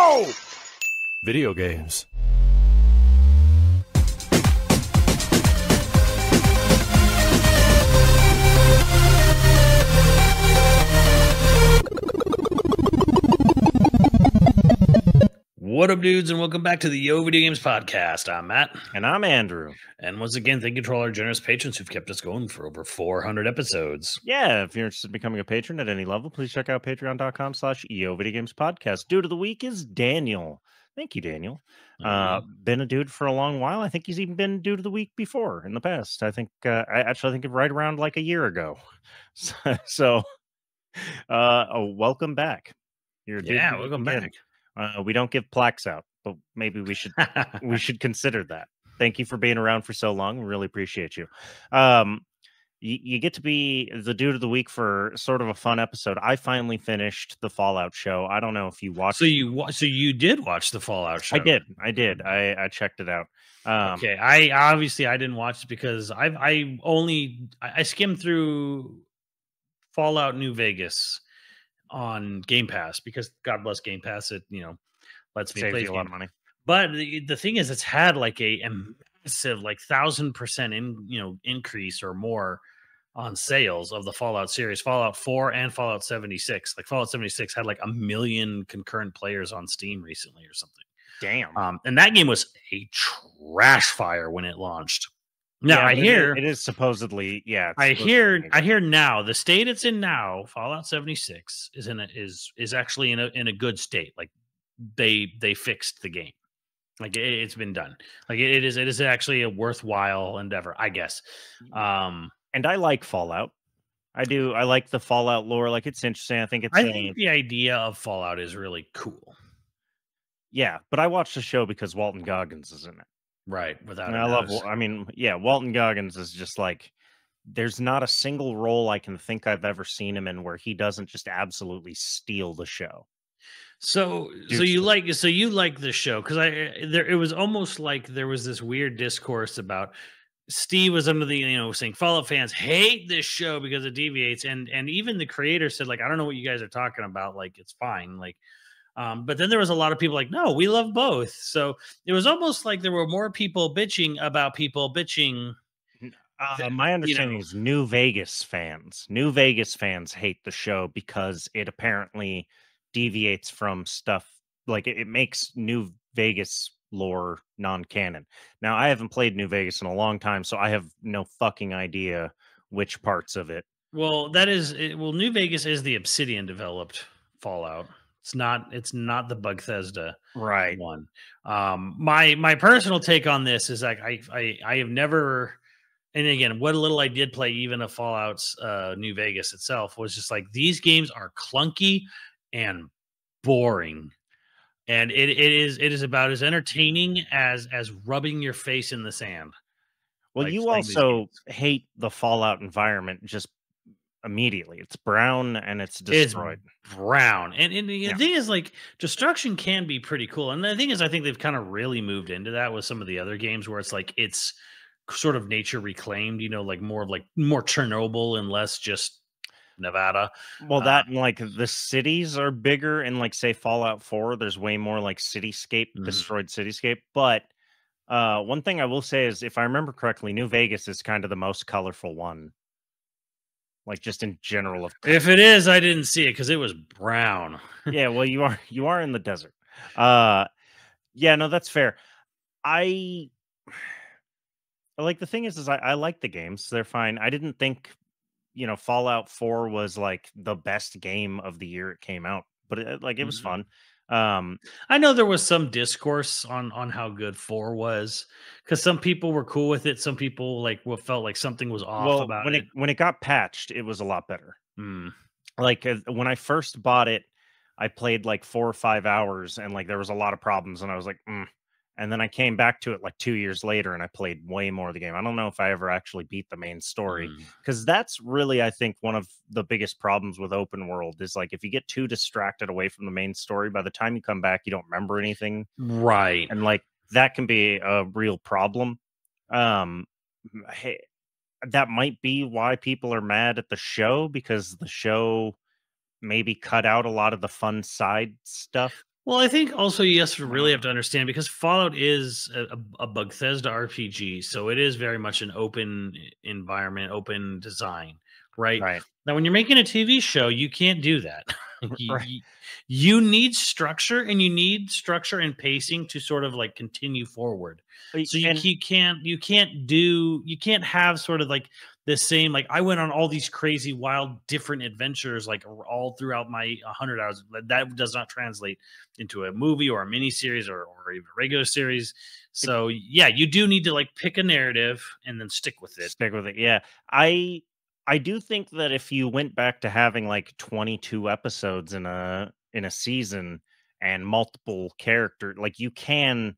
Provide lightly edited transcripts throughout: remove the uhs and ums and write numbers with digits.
go! Video games. What up, dudes, and welcome back to the YoVideogames podcast. I'm Matt. And I'm Andrew. And once again, thank you to all our generous patrons who've kept us going for over 400 episodes. Yeah, if you're interested in becoming a patron at any level, please check out patreon.com/YoVideogames podcast. Dude of the week is Daniel. Thank you, Daniel. Been a dude for a long while. I think he's even been dude of the week before in the past. I think I think right around like a year ago. So welcome back. You're welcome back. We don't give plaques out, but maybe we should consider that. Thank you for being around for so long. We really appreciate you. You get to be the dude of the week for sort of a fun episode. I finally finished the Fallout show. I don't know if you watched. So you did watch the Fallout show? I did. I checked it out. Okay. I didn't watch it because I skimmed through Fallout New Vegas on Game Pass because God bless Game Pass. It lets me play a lot of money. But the thing is, it's had like a massive 1,000% increase or more on sales of the Fallout series, Fallout 4 and Fallout 76. Like Fallout 76 had like 1 million concurrent players on Steam recently or something. Damn. And that game was a trash fire when it launched. Now I hear it is supposedly, yeah. I hear now the state it's in now, Fallout 76 is actually in a good state. Like they fixed the game. Like it's been done. Like it is actually a worthwhile endeavor, I guess. And I like Fallout. I do. I like the Fallout lore. Like it's interesting. I think the idea of Fallout is really cool. Yeah, but I watched the show because Walton Goggins is in it. Right. Walton Goggins is just like, there's not a single role I can think I've ever seen him in where he doesn't just absolutely steal the show. So you like the show because it was almost like there was this weird discourse about Steve was under the saying Fallout fans hate this show because it deviates, and even the creator said like, I don't know what you guys are talking about, like it's fine, like. But then there was a lot of people like, no, we love both. So it was almost like there were more people bitching about people bitching. My understanding is New Vegas fans hate the show because it apparently deviates from stuff. Like it makes New Vegas lore non-canon. Now, I haven't played New Vegas in a long time, so I have no fucking idea which parts of it. Well, New Vegas is the Obsidian developed Fallout. It's not the Bethesda one. My personal take on this is like I have never, and again, what little I did play even of Fallout's New Vegas itself was just like these games are clunky and boring, and it is about as entertaining as rubbing your face in the sand. Well, like you also hate the Fallout environment just immediately. It's brown and it's destroyed. It's brown. And the thing is, like, destruction can be pretty cool. And the thing is, I think they've kind of really moved into that with some of the other games where it's like it's sort of nature reclaimed, like more Chernobyl and less just Nevada. Well, that and like the cities are bigger in like say Fallout 4. There's way more like cityscape, destroyed cityscape. But one thing I will say is if I remember correctly, New Vegas is kind of the most colorful one. Like just in general, if it is, I didn't see it because it was brown. Yeah, well, you are in the desert. Yeah, no, that's fair. I like the thing is I like the games; they're fine. I didn't think Fallout 4 was like the best game of the year it came out, but it was fun. I know there was some discourse on how good 4 was because some people were cool with it. Some people felt like something was off about it. When it got patched, it was a lot better. Like when I first bought it, I played like 4 or 5 hours and like there was a lot of problems and I was like, And then I came back to it like 2 years later and I played way more of the game. I don't know if I ever actually beat the main story because that's really, I think, one of the biggest problems with open world is like if you get too distracted away from the main story, by the time you come back, you don't remember anything. Right. And like that can be a real problem. Hey, that might be why people are mad at the show because the show maybe cut out a lot of the fun side stuff. Well, I think also you have to really have to understand because Fallout is a Bethesda RPG, so it is very much an open environment, open design, right? Right. Now, when you're making a TV show, you can't do that. you, Right. you you need structure, and you need structure and pacing to sort of like continue forward. So And you can't have sort of like the same like I went on all these crazy wild different adventures like all throughout my 100 hours. That does not translate into a movie or a mini series or even a regular series. So yeah, you do need to like pick a narrative and then stick with it. stick with it. Yeah. I do think that if you went back to having like 22 episodes in a season and multiple character, like you can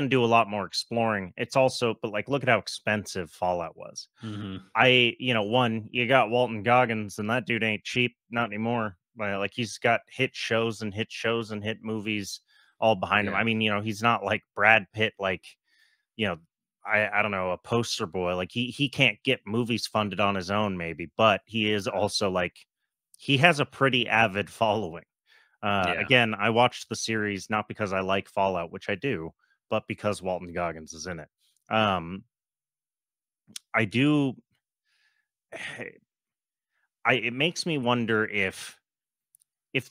do a lot more exploring. It's also, but like look at how expensive Fallout was. Hmm. One, you got Walton Goggins, and that dude ain't cheap, not anymore. Like he's got hit shows and hit shows and hit movies all behind him. Yeah. I mean, he's not like Brad Pitt, like, you know, I don't know, a poster boy. Like he can't get movies funded on his own, maybe, but he is also like he has a pretty avid following. Yeah. Again, I watched the series not because I like Fallout, which I do, but because Walton Goggins is in it. Um, I do. It makes me wonder if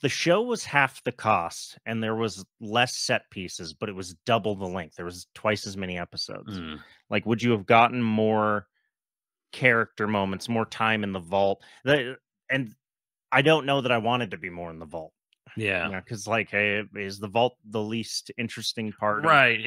the show was half the cost and there was less set pieces, but it was double the length, there was twice as many episodes. Mm. Like, would you have gotten more character moments, more time in the vault? And I don't know that I wanted to be more in the vault. Yeah. Yeah, because like, hey, is the vault the least interesting part of Right.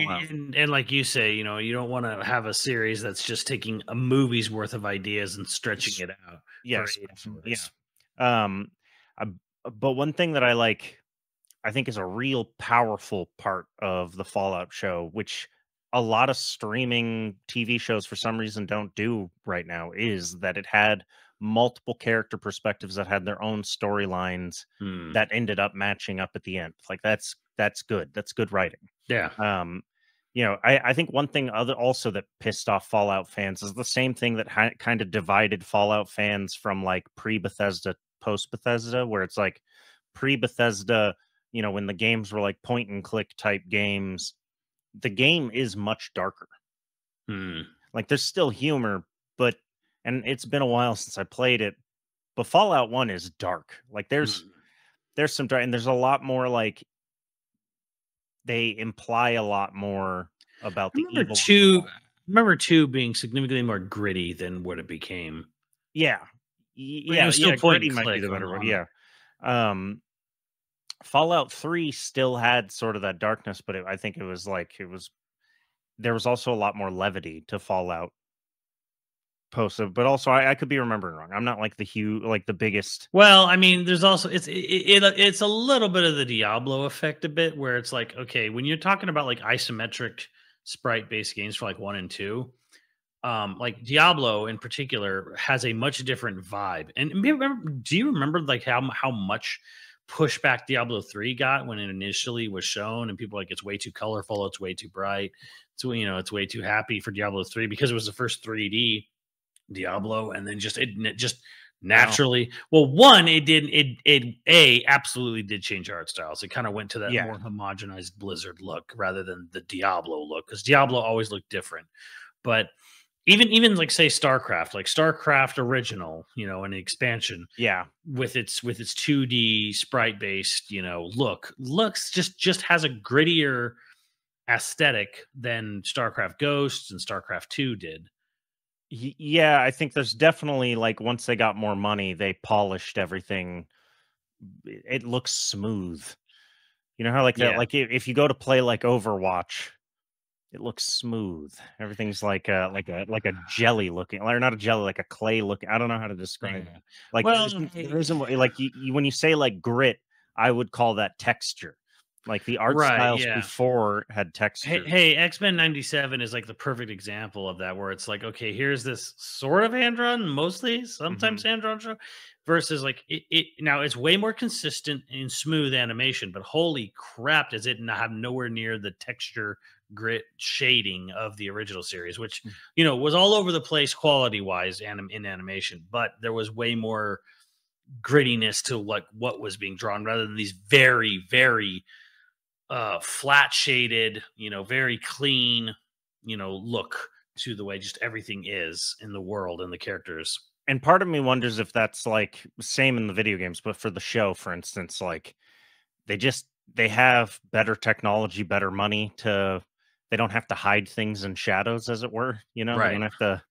Fallout? And like you say, you don't want to have a series that's just taking a movie's worth of ideas and stretching it out for Yes, 8 hours. yeah. Um, I, but one thing that I think is a real powerful part of the Fallout show, which a lot of streaming TV shows for some reason don't do right now, is that it had multiple character perspectives that had their own storylines Hmm. that ended up matching up at the end. Like that's good. That's good writing. Yeah. Um, I think one thing other also that pissed off Fallout fans is the same thing that kind of divided Fallout fans from like pre Bethesda, post Bethesda, where it's like pre Bethesda, when the games were like point and click type games, the game is much darker. Hmm. Like there's still humor, but and it's been a while since I played it, but Fallout 1 is dark. Like Hmm. there's some dark and there's a lot more like they imply a lot more about I the remember evil of the two. vault. Remember two being significantly more gritty than what it became. Yeah. I mean, it was still Yeah, point gritty and might be click the better word. on Yeah. Um, Fallout 3 still had sort of that darkness, but I think there was also a lot more levity to Fallout post, but also I could be remembering wrong. I'm not like like the biggest. Well, I mean, there's also it's a little bit of the Diablo effect a bit where it's like, okay, when you're talking about like isometric sprite based games for like 1 and 2, like Diablo in particular has a much different vibe. And do you remember like how much pushback Diablo 3 got when it initially was shown and people were like it's way too colorful, it's way too bright. So it's way too happy for Diablo 3 because it was the first 3D Diablo, and then it just Wow. naturally. Well, one, it absolutely did change art styles. It kind of went to that Yeah. more homogenized Blizzard look rather than the Diablo look because Diablo always looked different. But even like say StarCraft, like StarCraft original, and the expansion Yeah. with its 2D sprite based, looks just has a grittier aesthetic than StarCraft Ghosts and StarCraft 2 did. Yeah, I think there's definitely like once they got more money, they polished everything. It looks smooth. You know how like that, Yeah. like if you go to play like Overwatch, it looks smooth. Everything's like a jelly looking, or not a jelly, like a clay looking. I don't know how to describe Yeah. it. Like Well, there isn't like when you say like grit, I would call that texture. Like the art right, styles yeah. before had texture. Hey, X-Men 97 is like the perfect example of that, where it's like, okay, here's this sort of hand-drawn, mostly, sometimes Mhm. hand-drawn show, versus like it now it's way more consistent in smooth animation, but holy crap, does it not have nowhere near the texture, grit, shading of the original series, which Mm. was all over the place quality-wise in animation, but there was way more grittiness to like what was being drawn, rather than these very, very flat shaded, very clean, look to the way just everything is in the world and the characters. And part of me wonders if that's like same in the video games, but for the show, for instance, like they just they have better technology, better money to they don't have to hide things in shadows, as it were. They Right. don't have to.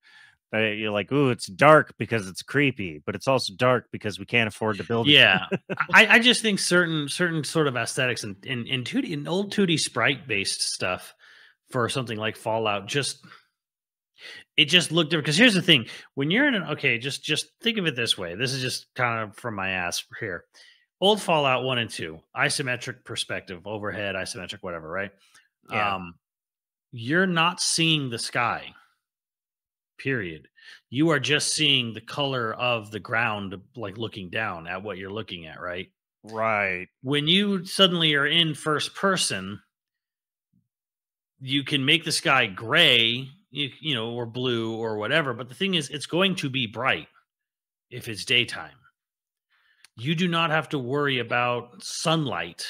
You're like, ooh, it's dark because it's creepy, but it's also dark because we can't afford to build it. Yeah. I just think certain sort of aesthetics in 2D in old 2D sprite based stuff for something like Fallout it just looked different. Because here's the thing: when you're in just think of it this way. This is just kind of from my ass here. Old Fallout 1 and 2, isometric perspective, overhead, isometric, whatever, right? Yeah. You're not seeing the sky, period. You are just seeing the color of the ground, like looking down at what you're looking at, right? Right. When you suddenly are in first person, you can make the sky gray, or blue or whatever. But the thing is, it's going to be bright if it's daytime. You do not have to worry about sunlight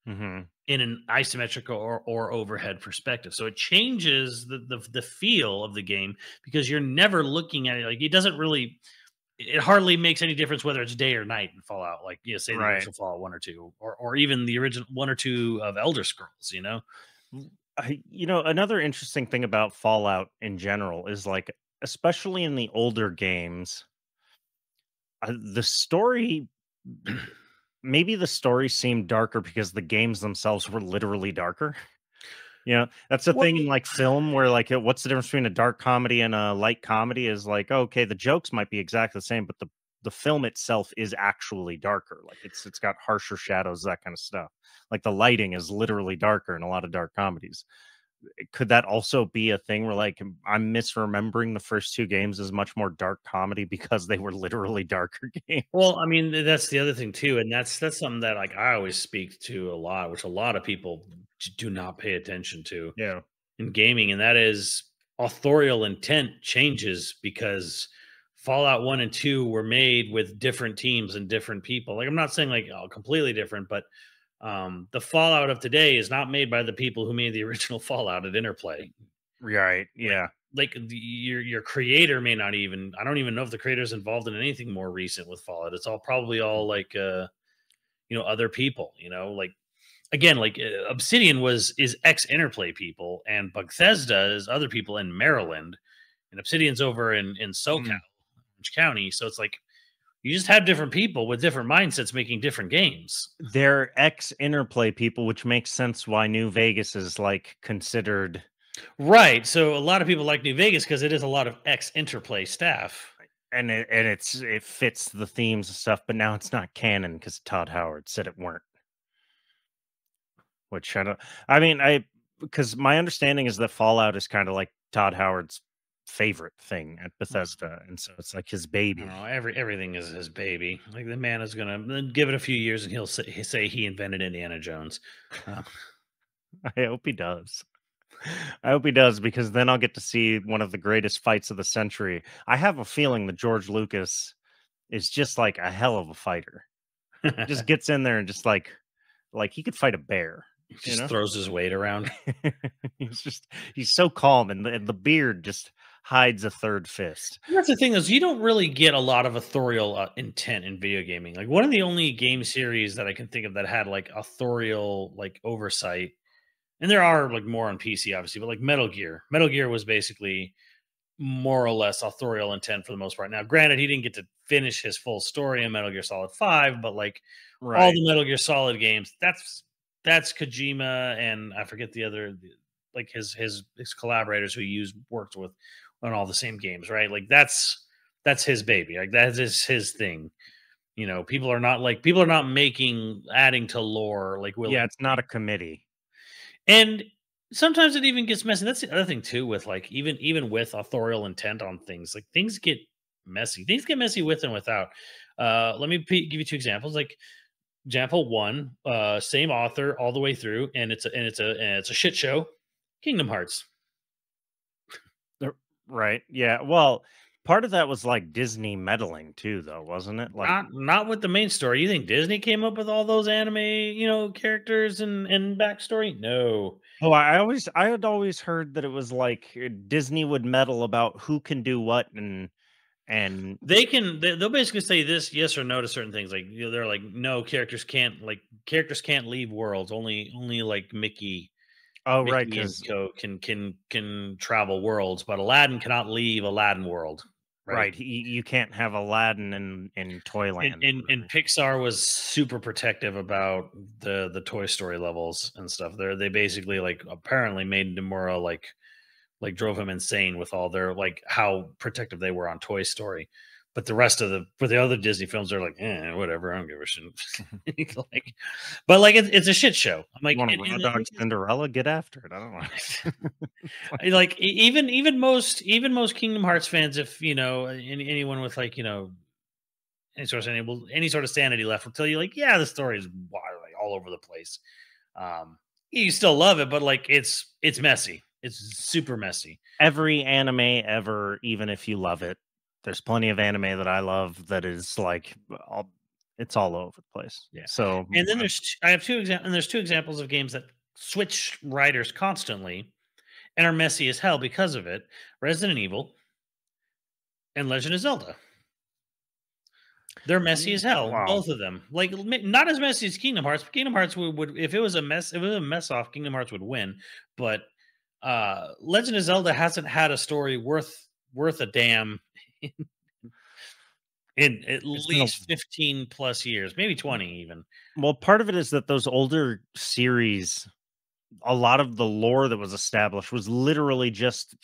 Hmm. in an isometric or overhead perspective. So it changes the feel of the game, because you're never looking at it. Like, it hardly makes any difference whether it's day or night in Fallout. Like, say the Right. original Fallout 1 or 2, or even the original 1 or 2 of Elder Scrolls. Another interesting thing about Fallout in general is like, especially in the older games, the story, maybe the story seemed darker because the games themselves were literally darker. That's the Well, thing in like film where like, what's the difference between a dark comedy and a light comedy is like, okay, the jokes might be exactly the same, but the film itself is actually darker. Like it's got harsher shadows, that kind of stuff. Like the lighting is literally darker in a lot of dark comedies. Could that also be a thing where like I'm misremembering the first two games as much more dark comedy because they were literally darker games? Well, I mean, that's the other thing too, and that's something that like I always speak to a lot, which a lot of people do not pay attention to Yeah. in gaming, and that is authorial intent changes, because Fallout 1 and 2 were made with different teams and different people. Like, I'm not saying like completely different, but the Fallout of today is not made by the people who made the original Fallout at Interplay. Right. Like, Yeah. your creator may not even, I don't even know if the creator's involved in anything more recent with Fallout. It's all probably all like other people, like, again, like Obsidian is ex Interplay people, and Bethesda is other people in Maryland, and Obsidian's over in SoCal, Mm. Orange County. So it's like you just have different people with different mindsets making different games. They're ex Interplay people, which makes sense why New Vegas is like considered. Right. So a lot of people like New Vegas because it is a lot of ex Interplay staff. And it fits the themes and stuff, but now it's not canon because Todd Howard said it weren't. Which I don't. I mean, because my understanding is that Fallout is kind of like Todd Howard's favorite thing at Bethesda, and so it's like his baby. Everything is his baby. Like, the man is gonna give it a few years, and he'll say he invented Indiana Jones. I hope he does. I hope he does, because then I'll get to see one of the greatest fights of the century. I have a feeling that George Lucas is just like a hell of a fighter. Just gets in there and just like he could fight a bear. He just throws his weight around. He's so calm, and the beard just hides a third fist. That's the thing, is you don't really get a lot of authorial intent in video gaming. Like, one of the only game series that I can think of that had like authorial like oversight, and there are like more on PC obviously, but like Metal Gear. Metal Gear was basically more or less authorial intent for the most part. Now, granted, he didn't get to finish his full story in Metal Gear Solid 5, but like all Right. the Metal Gear Solid games, that's Kojima, and I forget the other, like his collaborators who he worked with on all the same games, right? Like, that's his baby. Like, that is his thing. People are not adding to lore like Will. Yeah, it's not a committee. And sometimes it even gets messy. That's the other thing too, with like even with authorial intent on things, like things get messy. Things get messy with and without. Let me give you two examples. Like, example one, same author all the way through, and it's a shit show. Kingdom Hearts. Right. Yeah. Well, Part of that was like Disney meddling too, though, wasn't it? Like, Not with the main story. You think Disney came up with all those anime, characters and backstory? No. oh, I had always heard that it was like Disney would meddle about who can do what and They'll basically say this yes or no to certain things. Like they're like, no, characters can't leave worlds. Only like oh right, Mickey and because Co can travel worlds, but Aladdin cannot leave Aladdin world. Right. right, you can't have Aladdin in Toyland. And Pixar was super protective about the Toy Story levels and stuff. They basically like apparently made Nomura like drove him insane with all their like how protective they were on Toy Story. But the rest of the other Disney films are like, whatever, I don't give a shit. Like, but like it's a shit show. I'm like, You want to Raw Dog Cinderella? Get after it. I don't know. like even most Kingdom Hearts fans, if anyone with like any sort of sanity left will tell you like, yeah, the story is wild, like all over the place. You still love it, but like it's messy. It's super messy. Every anime ever, even if you love it, there's plenty of anime that I love that is like it's all over the place. Yeah. So And then there's two examples of games that switch writers constantly and are messy as hell because of it. Resident Evil and Legend of Zelda. They're messy as hell, wow. both of them. Like not as messy as Kingdom Hearts. But Kingdom Hearts would if it was a mess off, Kingdom Hearts would win. But Legend of Zelda hasn't had a story worth a damn in at least 15 plus years, maybe 20 even. Well, part of it is that those older series, a lot of the lore that was established was literally just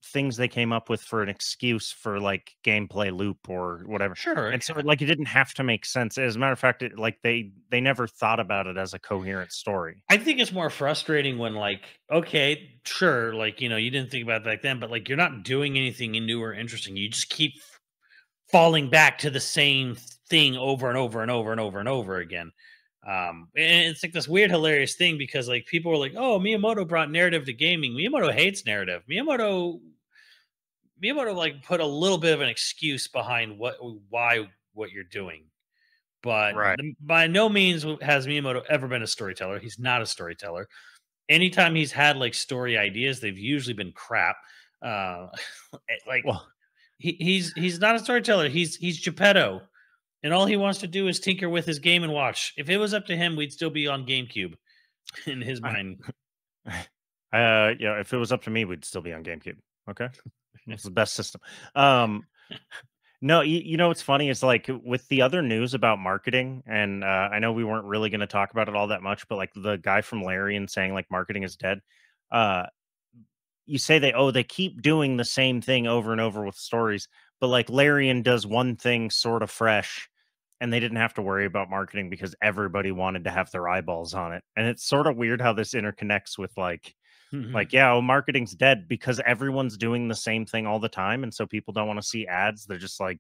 things they came up with for an excuse for like gameplay loop or whatever. Sure. And so like it didn't have to make sense. As a matter of fact, they never thought about it as a coherent story. I think it's more frustrating when like, okay, sure, like you didn't think about it back then, but like you're not doing anything new or interesting. You just keep falling back to the same thing over and over and over and over and over again. And it's like this weird, hilarious thing because like people were like, "Oh, Miyamoto brought narrative to gaming." Miyamoto hates narrative. Miyamoto like put a little bit of an excuse behind why what you're doing, but Right. by no means has Miyamoto ever been a storyteller. He's not a storyteller. Anytime he's had like story ideas, they've usually been crap. Like Well, he's not a storyteller. He's Geppetto, and all he wants to do is tinker with his Game and Watch. If it was up to him, we'd still be on GameCube. In his mind, yeah. If it was up to me, we'd still be on GameCube. Okay, it's the best system. No, you know what's funny is like with the other news about marketing, and I know we weren't really going to talk about it all that much, but like the guy from Larian saying like marketing is dead. You say they keep doing the same thing over and over with stories, but like Larian does one thing sort of fresh, and they didn't have to worry about marketing because everybody wanted to have their eyeballs on it. And it's sort of weird how this interconnects with like yeah, well, marketing's dead because everyone's doing the same thing all the time, and so people don't want to see ads. They're just like,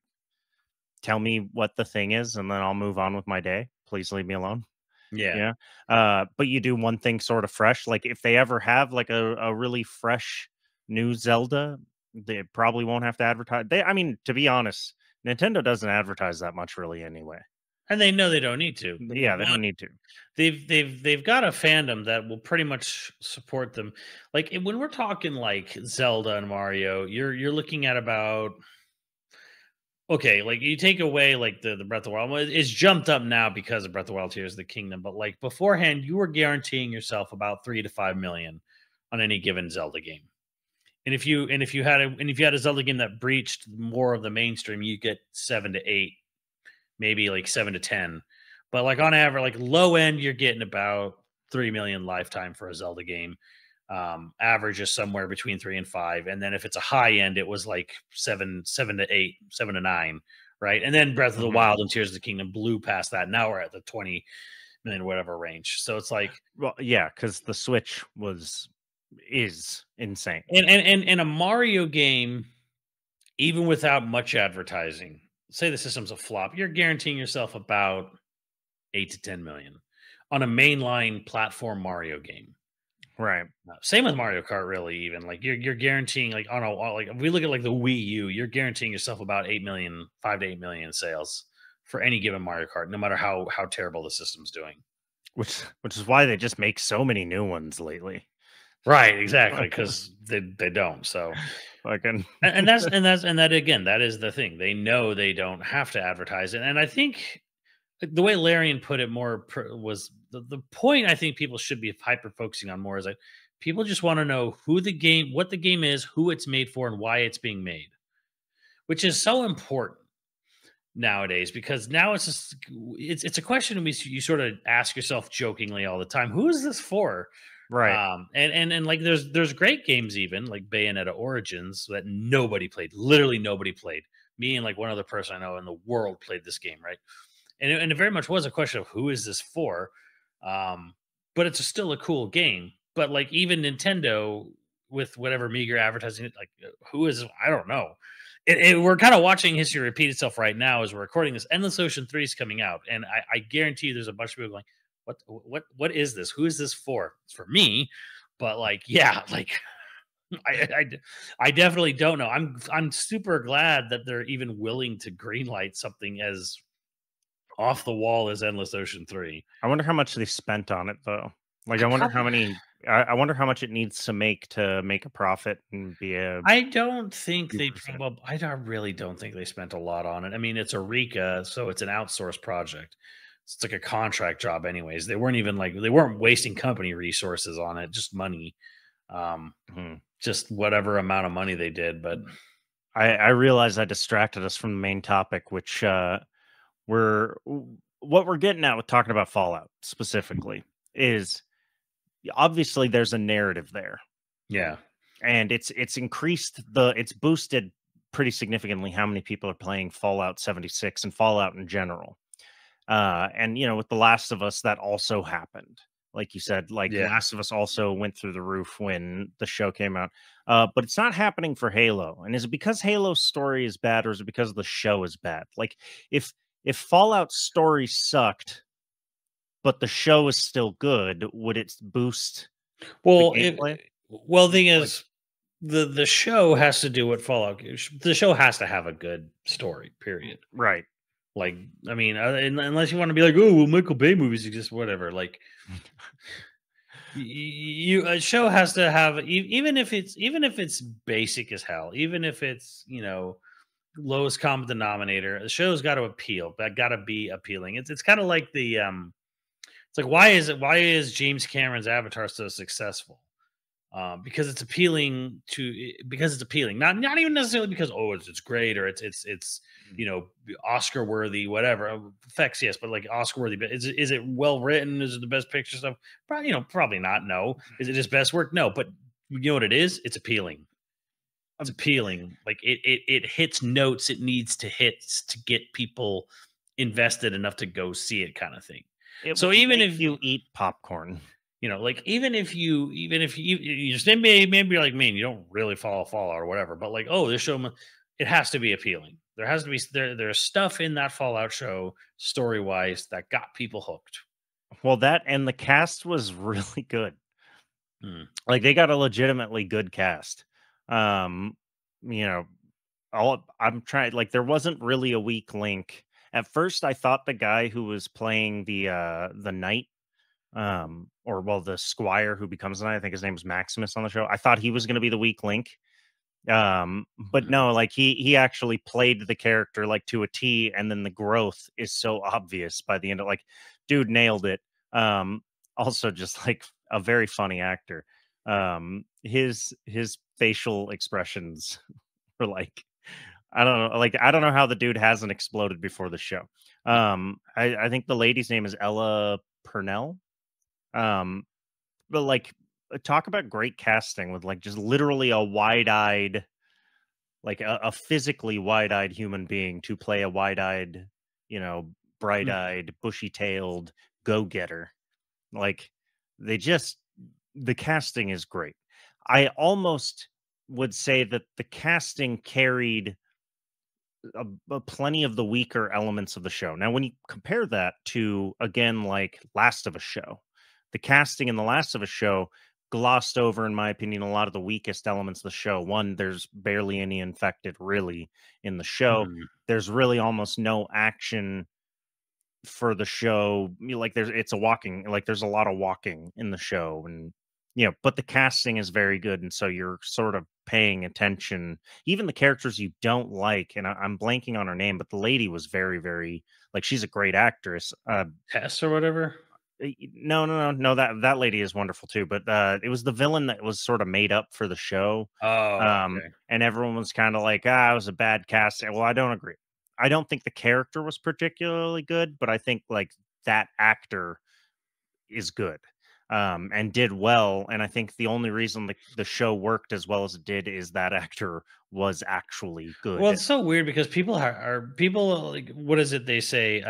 tell me what the thing is, and then I'll move on with my day. Please leave me alone. yeah. But you do one thing sort of fresh. Like if they ever have like a really fresh new Zelda, they probably won't have to advertise. I mean, to be honest, Nintendo doesn't advertise that much really anyway. And they know they don't need to. Yeah, they don't need to. They've got a fandom that will pretty much support them. Like when we're talking like Zelda and Mario, you're looking at about okay, like you take away like the Breath of the Wild, it's jumped up now because of Breath of the Wild Tears of the Kingdom, but like beforehand, you were guaranteeing yourself about 3 to 5 million on any given Zelda game. And if you had a Zelda game that breached more of the mainstream, you get 7 to 8, maybe like 7 to 10. But like on average, like low end, you're getting about 3 million lifetime for a Zelda game. Average is somewhere between 3 and 5, and then if it's a high end, it was like 7 to 8, 7 to 9, right? And then Breath of the Wild and Tears of the Kingdom blew past that. Now we're at the 20 million whatever range. So it's like, well, yeah, because the Switch is insane. And a Mario game, even without much advertising, say the system's a flop, you're guaranteeing yourself about 8 to 10 million on a mainline platform Mario game. Right. Same with Mario Kart, really. Even like you're guaranteeing like on a like if we look at like the Wii U, you're guaranteeing yourself about 8 million, 5 to 8 million sales for any given Mario Kart, no matter how terrible the system's doing. Which is why they just make so many new ones lately. Right, exactly, because they don't. So Fucking and that again, that is the thing. They know they don't have to advertise it, and I think the way Larian put it was the point. I think people should be hyper focusing on more is that people just want to know what the game is, who it's made for, and why it's being made, which is so important nowadays because now it's a question you sort of ask yourself jokingly all the time: who is this for? right. And like there's great games even like Bayonetta Origins that nobody played, literally nobody played. Me and like one other person I know in the world played this game, right? And it very much was a question of who is this for, but it's still a cool game. But like even Nintendo with whatever meager advertising, like who is I don't know. We're kind of watching history repeat itself right now as we're recording this. Endless Ocean 3 is coming out, and I guarantee you there's a bunch of people going, what is this? Who is this for? It's for me, but like yeah, like I definitely don't know. I'm super glad that they're even willing to greenlight something as off the wall as Endless Ocean 3. I wonder how much they spent on it though. Like I wonder how many I wonder how much it needs to make a profit and be a I don't think few they percent. probably really don't think they spent a lot on it. I mean, it's Eureka, so it's an outsourced project. It's like a contract job anyways. They weren't even like they weren't wasting company resources on it, just money. Mhm. Just whatever amount of money they did, but I realize I distracted us from the main topic, which what we're getting at with talking about Fallout specifically is obviously there's a narrative there, yeah. and it's boosted pretty significantly how many people are playing Fallout 76 and Fallout in general. And with The Last of Us, that also happened. Like you said, like Yeah. Last of Us also went through the roof when the show came out. But it's not happening for Halo. And is it because Halo's story is bad, or is it because the show is bad? Like if Fallout's story sucked, but the show is still good, would it boost the Well, gameplay? the thing Like, is the show has to do what Fallout the show has to have a good story, period. right. Like, I mean, unless you want to be like, oh, well, Michael Bay movies exist, whatever. Like, a show has to have even if it's basic as hell, even if it's lowest common denominator, the show's got to appeal. That got to be appealing. It's kind of like it's like why is James Cameron's Avatar so successful? Because it's appealing because it's appealing, not even necessarily because it's great or it's Oscar worthy, whatever effects, yes, but like Oscar worthy. But is it well written? Is it the best picture stuff? Probably not. No. Is it his best work? No. But you know what it is? It's appealing. It's appealing. Like it hits notes it needs to hit to get people invested enough to go see it, kind of thing. It So will even make if you eat popcorn. like even if you just maybe you're like me and you don't really follow Fallout or whatever, but like, oh, this show it has to be appealing. There has to be there's stuff in that Fallout show story wise that got people hooked. Well, that and the cast was really good. Hmm. Like they got a legitimately good cast. Um, you know, all I'm trying like there wasn't really a weak link. At first I thought the guy who was playing the knight, or well, the squire who becomes the knight, I think his name was Maximus on the show. I thought he was gonna be the weak link. But Hmm. no, like he actually played the character like to a T, and then the growth is so obvious by the end of like, dude nailed it. Also just like a very funny actor. His facial expressions were like, I don't know, like I don't know how the dude hasn't exploded before the show. I think the lady's name is Ella Purnell. Um, but like talk about great casting with like just literally a wide-eyed, like a physically wide-eyed human being to play a wide-eyed, bright-eyed, bushy-tailed go-getter. Like they just the casting is great. I almost would say that the casting carried plenty of the weaker elements of the show. Now, when you compare that to again like Last of Us show, the casting in the Last of Us show glossed over, in my opinion, a lot of the weakest elements of the show. One, there's barely any infected really in the show. Mm. There's really almost no action for the show. Like it's a walking, like there's a lot of walking in the show, and but the casting is very good, and so you're sort of paying attention. Even the characters you don't like, and I'm blanking on her name, but the lady was very, very like she's a great actress. Tess or whatever. No. That lady is wonderful too. But it was the villain that was sort of made up for the show. Oh, okay. And everyone was kind of like, ah, it was a bad cast. Well, I don't agree. I don't think the character was particularly good, but I think like that actor is good and did well. And I think the only reason the show worked as well as it did is that actor was actually Well, good. it's so weird because people are people like, what is it they say?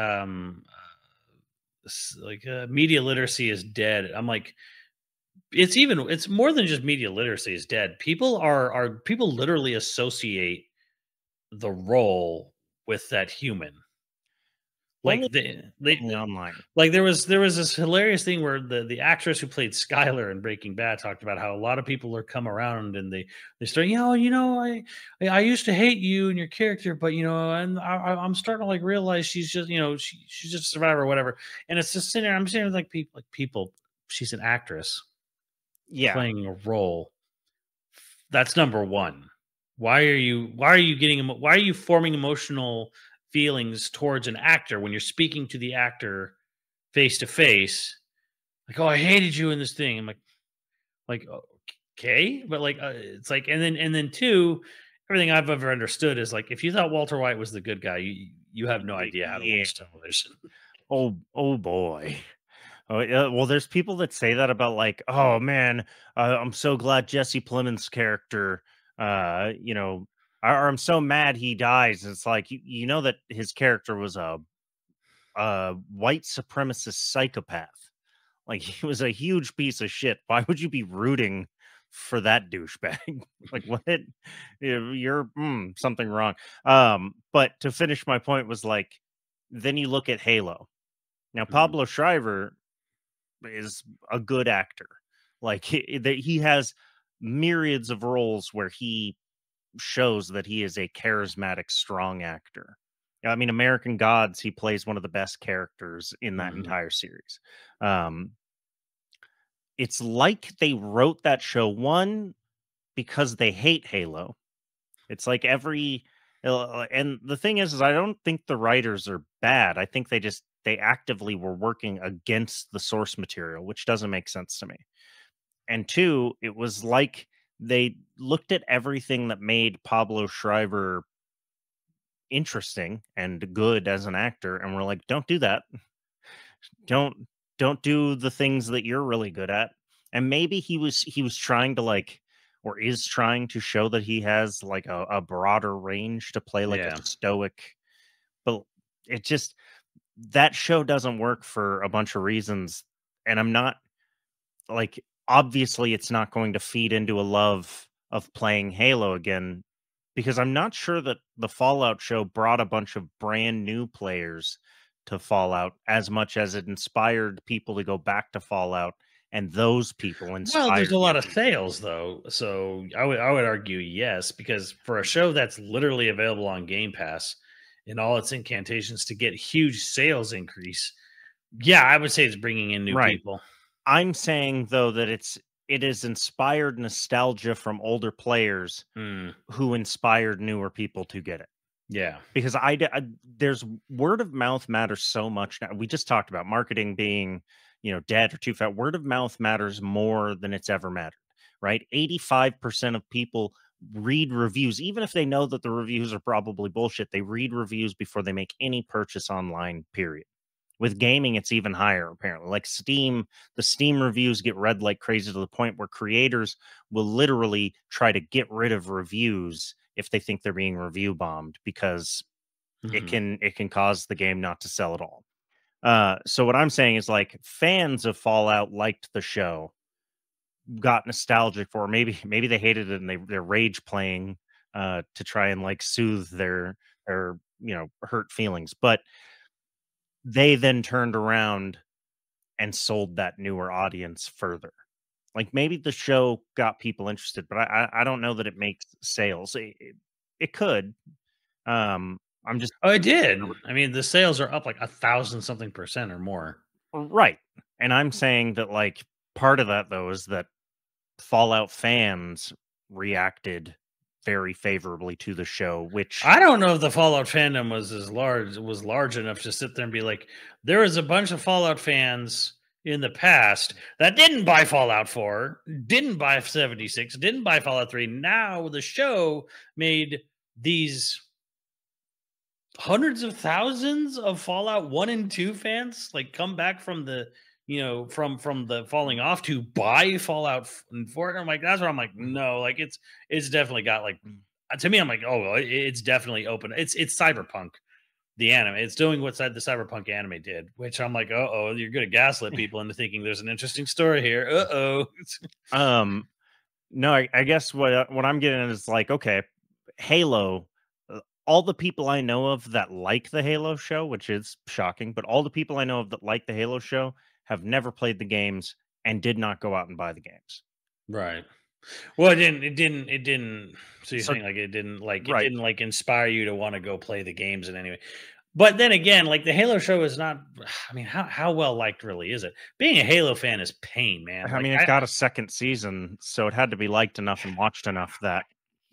Like media literacy is dead. I'm like, it's more than just media literacy is dead. People literally associate the role with that human. Only Like they online. like there was this hilarious thing where the actress who played Skylar in Breaking Bad talked about how a lot of people are come around and they start, I used to hate you and your character, but and I'm starting to like realize she's just she's just a survivor or whatever. And it's just sitting there, I'm sitting there like people, she's an actress Yeah. playing a role. That's number one. Why are you forming emotional feelings towards an actor when you're speaking to the actor face to face? Like, oh, I hated you in this thing. I'm like, okay, but like, it's like, and then two, everything I've ever understood is like, if you thought Walter White was the good guy, you have no idea how to Yeah. watch television. Oh boy. Oh, yeah, well, there's people that say that about like, oh man, I'm so glad Jesse Plemons' character, or I'm so mad he dies. It's like you know that his character was a white supremacist psychopath. Like he was a huge piece of shit. Why would you be rooting for that douchebag? Like what? You're something wrong. But to finish my point was like, then you look at Halo. Now Mhm. Pablo Schreiber is a good actor. Like he has myriads of roles where he shows that he is a charismatic, strong actor. I mean, American Gods, he plays one of the best characters in that Mhm. entire series. Um, it's like they wrote that show one because they hate Halo. It's like and the thing is I don't think the writers are bad. I think they actively were working against the source material, which doesn't make sense to me. And two, it was like they looked at everything that made Pablo Schreiber interesting and good as an actor and were like, don't do that. Don't don't do the things that you're really good at. And maybe he was trying to like or is trying to show that he has like a broader range to play like a Yeah. stoic, but it just that show doesn't work for a bunch of reasons. And I'm not like obviously it's not going to feed into a love of playing Halo again because I'm not sure that the Fallout show brought a bunch of brand new players to Fallout as much as it inspired people to go back to Fallout and those people Well, there's inspired a new lot of people. sales though, so I would argue yes, because for a show that's literally available on Game Pass and all its incantations to get huge sales increase, yeah, I would say it's bringing in new Right. people. I'm saying though that it is inspired nostalgia from older players Mm, who inspired newer people to get it. yeah, Because there's word of mouth matters so much now. We just talked about marketing being, dead or too fat. Word of mouth matters more than it's ever mattered, right? 85% of people read reviews, even if they know that the reviews are probably bullshit. They read reviews before they make any purchase online, period. With gaming, it's even higher, apparently. Like Steam, the Steam reviews get read like crazy to the point where creators will literally try to get rid of reviews if they think they're being review bombed because it mhm. can cause the game not to sell at all. So what I'm saying is like fans of Fallout liked the show, got nostalgic for it. Maybe they hated it and they're rage playing to try and like soothe their hurt feelings. But they then turned around and sold that newer audience further. Like maybe the show got people interested, but I don't know that it makes sales. It could. I'm just Oh, it did. I mean, the sales are up like 1,000 something percent or more. right. And I'm saying that like part of that though is that Fallout fans reacted very favorably to the show, which I don't know if the Fallout fandom was large enough to sit there and be like, there was a bunch of Fallout fans in the past that didn't buy Fallout 4, didn't buy 76, didn't buy Fallout 3. Now the show made these hundreds of thousands of Fallout 1 and 2 fans like come back from the from the falling off to buy Fallout 4. And I'm like, that's where I'm like, no, like it's definitely got like to me, I'm like, oh, well, it's definitely open. It's Cyberpunk, the anime. It's doing what the Cyberpunk anime did, which I'm like, oh, you're going to gaslit people into thinking there's an interesting story here. No, I guess what I'm getting at is like, okay, Halo. All the people I know of that like the Halo show, which is shocking, but all the people I know of that like the Halo show have never played the games and did not go out and buy the games. Right. Well, it didn't. So you're So saying like it didn't like it right. didn't like inspire you to want to go play the games in any way. But then again, like the Halo show is not. I mean, how well liked really is it? Being a Halo fan is pain, man. I Like mean, it got a second season, so it had to be liked enough and watched enough that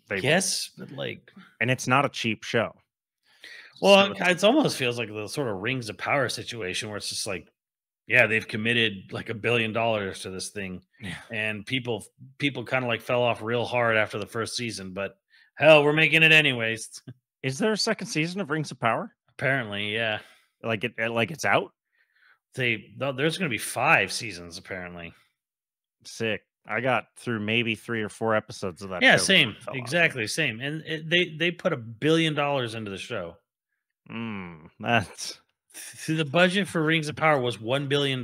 they yes, but like, and it's not a cheap show. well, So it almost feels like the sort of Rings of Power situation where it's just like, yeah, they've committed like $1 billion to this thing, yeah. and people kind of like fell off real hard after the first season. But hell, we're making it anyways. Is there a second season of Rings of Power? Apparently, yeah. Like it's out? There's going to be 5 seasons apparently. Sick. I got through maybe 3 or 4 episodes of that. Yeah, same, exactly, same. And they put $1 billion into the show. That's The budget for Rings of Power was $1 billion.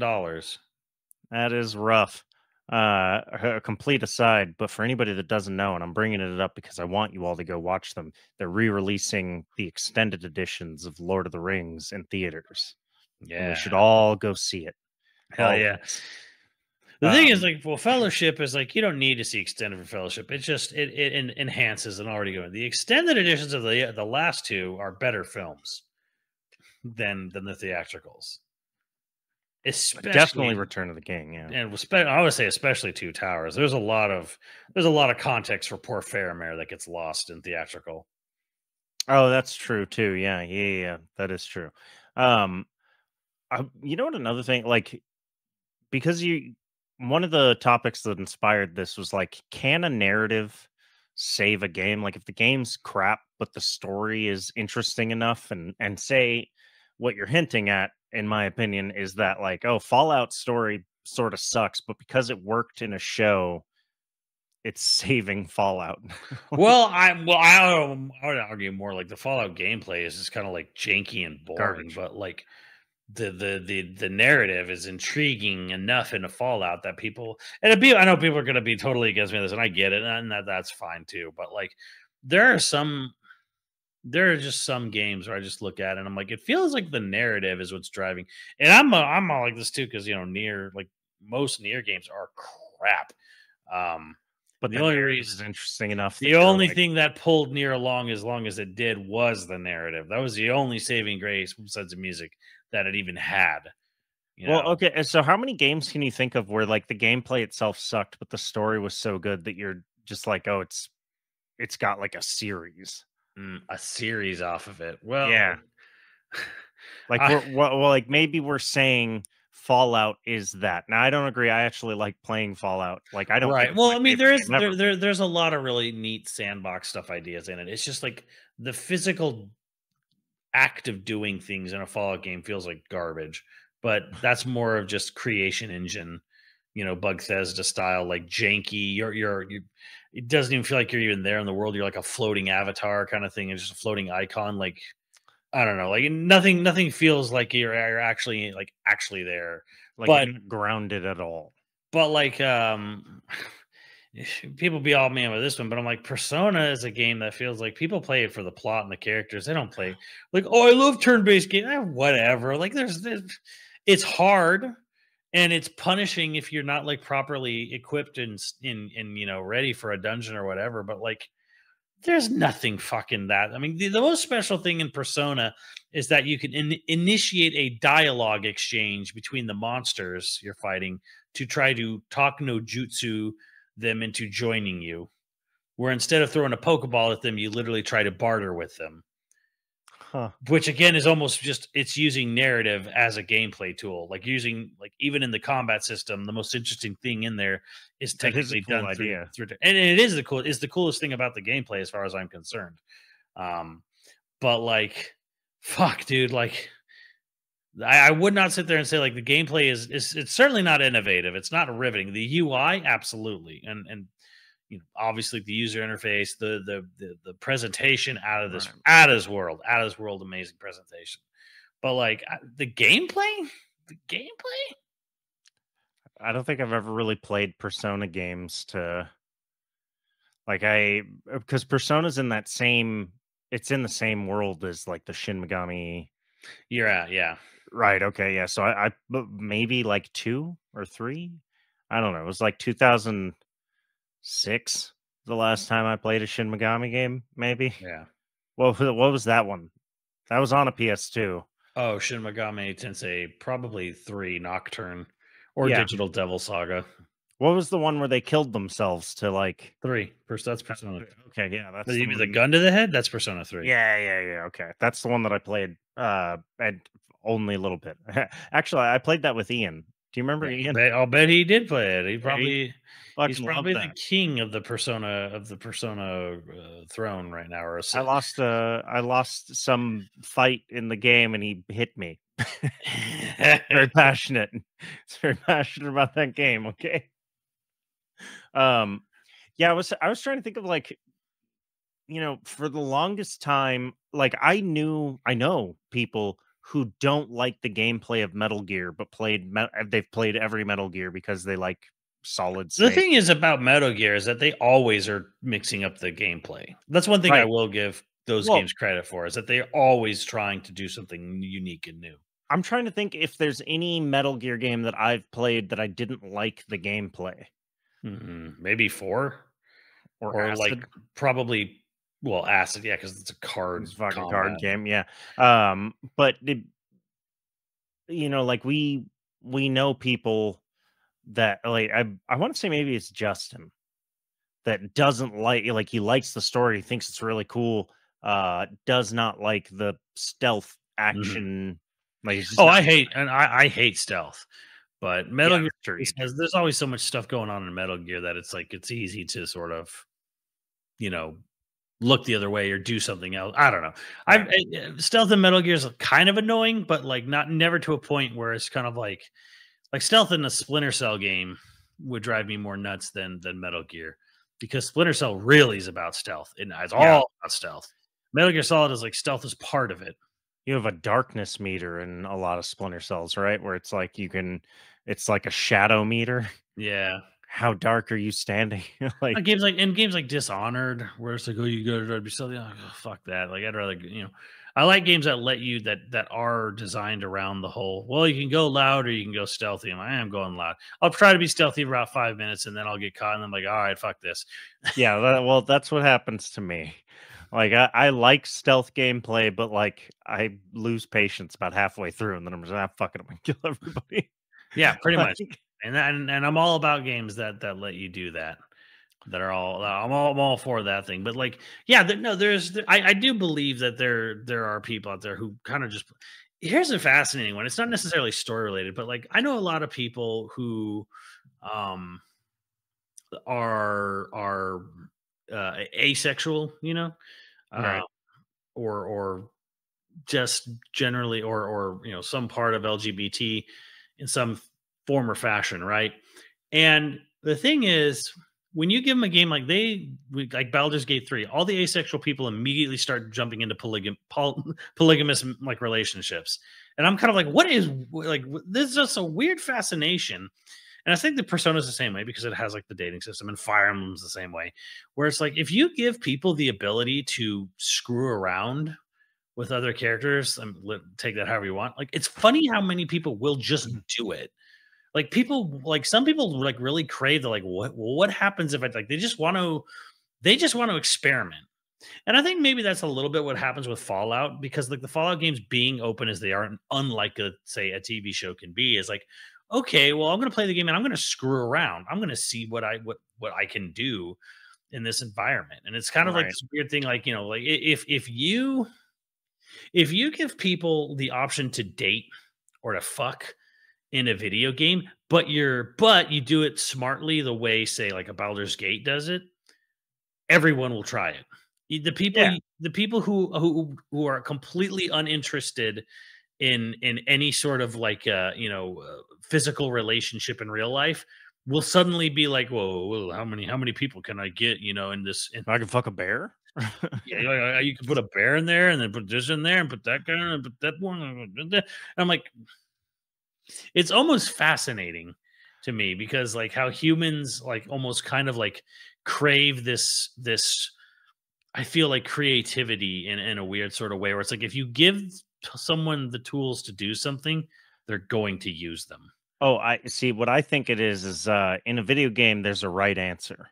that is rough. A complete aside, but for anybody that doesn't know, and I'm bringing it up because I want you all to go watch them. They're re-releasing the extended editions of Lord of the Rings in theaters. Yeah, and we should all go see it. Hell yeah. The thing is, like, well, Fellowship is like you don't need to see extended for Fellowship. It's just it enhances an already going. The extended editions of the last 2 are better films than the theatricals. Especially, definitely Return of the King, yeah. And I would say especially Two Towers. There's a lot of context for poor Faramir that gets lost in theatrical. Oh, that's true too. Yeah. That is true. You know what? Another thing, like, because one of the topics that inspired this was like, can a narrative save a game? Like, if the game's crap, but the story is interesting enough, and say what you're hinting at, in my opinion, is that like, oh, Fallout story sort of sucks, but because it worked in a show, it's saving Fallout. Well, I would argue more like the Fallout gameplay is just kind of like janky and boring, Garbage. but like the narrative is intriguing enough in a Fallout that people I know people are going to be totally against me on this, and I get it, and that's fine too. But like, there are just some games where I just look at it and I'm like, it feels like the narrative is what's driving. And I'm all like this too because most near games are crap. But the only reason is interesting enough. The only thing that pulled near along as long as it did was the narrative. That was the only saving grace besides the music that it even had. Well, okay. And so how many games can you think of where like the gameplay itself sucked, but the story was so good that you're just like, oh, it's got like a series. A series off of it. Well, yeah. Like like maybe we're saying Fallout is that. Now I don't agree. I actually like playing Fallout. Like I don't. Right. Well, I mean, there's a lot of really neat sandbox stuff ideas in it. It's just like the physical act of doing things in a Fallout game feels like garbage. But that's more of just creation engine, Bethesda style, like janky. You it doesn't even feel like you're even there in the world. You're like a floating avatar kind of thing. It's just a floating icon. Like, I don't know. Like nothing feels like you're actually there. Like, but not grounded at all. But like, people be all man with this one, but I'm like, Persona is a game that feels like people play it for the plot and the characters. They don't play like, oh, I love turn-based game. Whatever. Like, there's it's hard. and it's punishing if you're not like properly equipped and ready for a dungeon or whatever. But like, there's nothing fucking that. I mean, the most special thing in Persona is that you can initiate a dialogue exchange between the monsters you're fighting to try to talk no jutsu them into joining you. Where instead of throwing a Pokeball at them, you literally try to barter with them. Huh. Which again is almost just it's using narrative as a gameplay tool. Like using like even in the combat system, the most interesting thing in there is That is a technically cool done idea. through and it is the coolest thing about the gameplay as far as I'm concerned. But like fuck, dude, like I would not sit there and say like the gameplay is it's certainly not innovative. It's not riveting. The UI, absolutely. And obviously the user interface, the presentation out of this out of this world, amazing presentation. But like the gameplay, I don't think I've ever really played Persona games to like because Persona's in that same it's in the same world as like the Shin Megami. you're at, yeah. Right. Okay. Yeah. So maybe like 2 or 3. I don't know. It was like 2006 the last time I played a Shin Megami game. Maybe. Yeah. What was that one? That was on a PS2. Oh, Shin Megami Tensei, probably 3 Nocturne or Yeah. Digital Devil Saga. What was the one where they killed themselves to like 3? That's Persona. Okay, yeah, that's You the mean the one. gun to the head? That's Persona 3. Yeah. Okay, that's the one that I played. And only a little bit. Actually, I played that with Ian. Do you remember Ian? I'll bet he did play it. He's Fucking probably loved the that. king of the Persona throne right now. Or I lost some fight in the game, and he hit me. Very passionate. It's very passionate about that game. Okay. Yeah, I was trying to think of like for the longest time, like I know people who don't like the gameplay of Metal Gear, but they've played every Metal Gear because they like Solid The Snake. thing is about Metal Gear is that they always are mixing up the gameplay. That's one thing I Right. will give those games credit for, is that they're always trying to do something unique and new. I'm trying to think if there's any Metal Gear game that I've played that I didn't like the gameplay. Maybe 4 or Acid. like probably Acid, yeah, because it's a card. It's a fucking combat. card game, yeah. But like we know people that like I want to say maybe it's Justin that doesn't like he likes the story, thinks it's really cool, does not like the stealth action. Like I hate stealth, but Metal Gear Yeah, there's always so much stuff going on in Metal Gear that it's like it's easy to sort of look the other way or do something else. I don't know. Stealth in Metal Gear is kind of annoying, but like never to a point where it's kind of like stealth in a Splinter Cell game would drive me more nuts than Metal Gear, because Splinter Cell really is about stealth. It's all about stealth. Metal Gear Solid is like stealth is part of it. You have a darkness meter in a lot of Splinter Cells, right? Where it's like it's like a shadow meter. Yeah. How dark are you standing? Like games like Dishonored, where it's like, oh, you gotta be stealthy. Oh, fuck that. Like I'd rather I like games that let you that are designed around the whole. Well, you can go loud or you can go stealthy. I am going loud. I'll try to be stealthy for about 5 minutes and then I'll get caught and I'm like, all right, fuck this. Yeah, that's what happens to me. Like I like stealth gameplay, but like I lose patience about halfway through, and then I'm just fucking, I'm gonna kill everybody. Yeah, pretty much. And I'm all about games that let you do that. I'm all for that thing. But like, yeah, I do believe that there are people out there who kind of just. Here's a fascinating one. It's not necessarily story related, but like I know a lot of people who are asexual, Right. or just generally, or some part of LGBT in some form or fashion, right? And the thing is, when you give them a game like Baldur's Gate 3, all the asexual people immediately start jumping into polygamous like relationships. And I'm kind of like, what is like this is just a weird fascination. And I think the Persona is the same way because it has like the dating system, and Fire Emblem's the same way, where it's like if you give people the ability to screw around with other characters and take that however you want. Like it's funny how many people will just do it. Like people, like some people, like really crave the like what happens if I like they just want to experiment. And I think maybe that's a little bit what happens with Fallout because like the Fallout games being open as they are, and unlike a say a TV show can be, is like, okay, well, I'm going to play the game and I'm going to screw around. I'm going to see what I can do in this environment. And it's kind of like Right. this weird thing, like like if you give people the option to date or to fuck in a video game, but you do it smartly the way say like a Baldur's Gate does it, everyone will try it. Yeah. The people who are completely uninterested in any sort of like physical relationship in real life will suddenly be like, whoa, how many people can I get, in this in, I can fuck a bear. yeah, you can put a bear in there and then put this in there and put that guy in and put that one and I'm like, it's almost fascinating to me because like how humans like almost kind of like crave this I feel like creativity in a weird sort of way where it's like if you give someone the tools to do something, they're going to use them. Oh, I see. What I think it is in a video game, there's a right answer.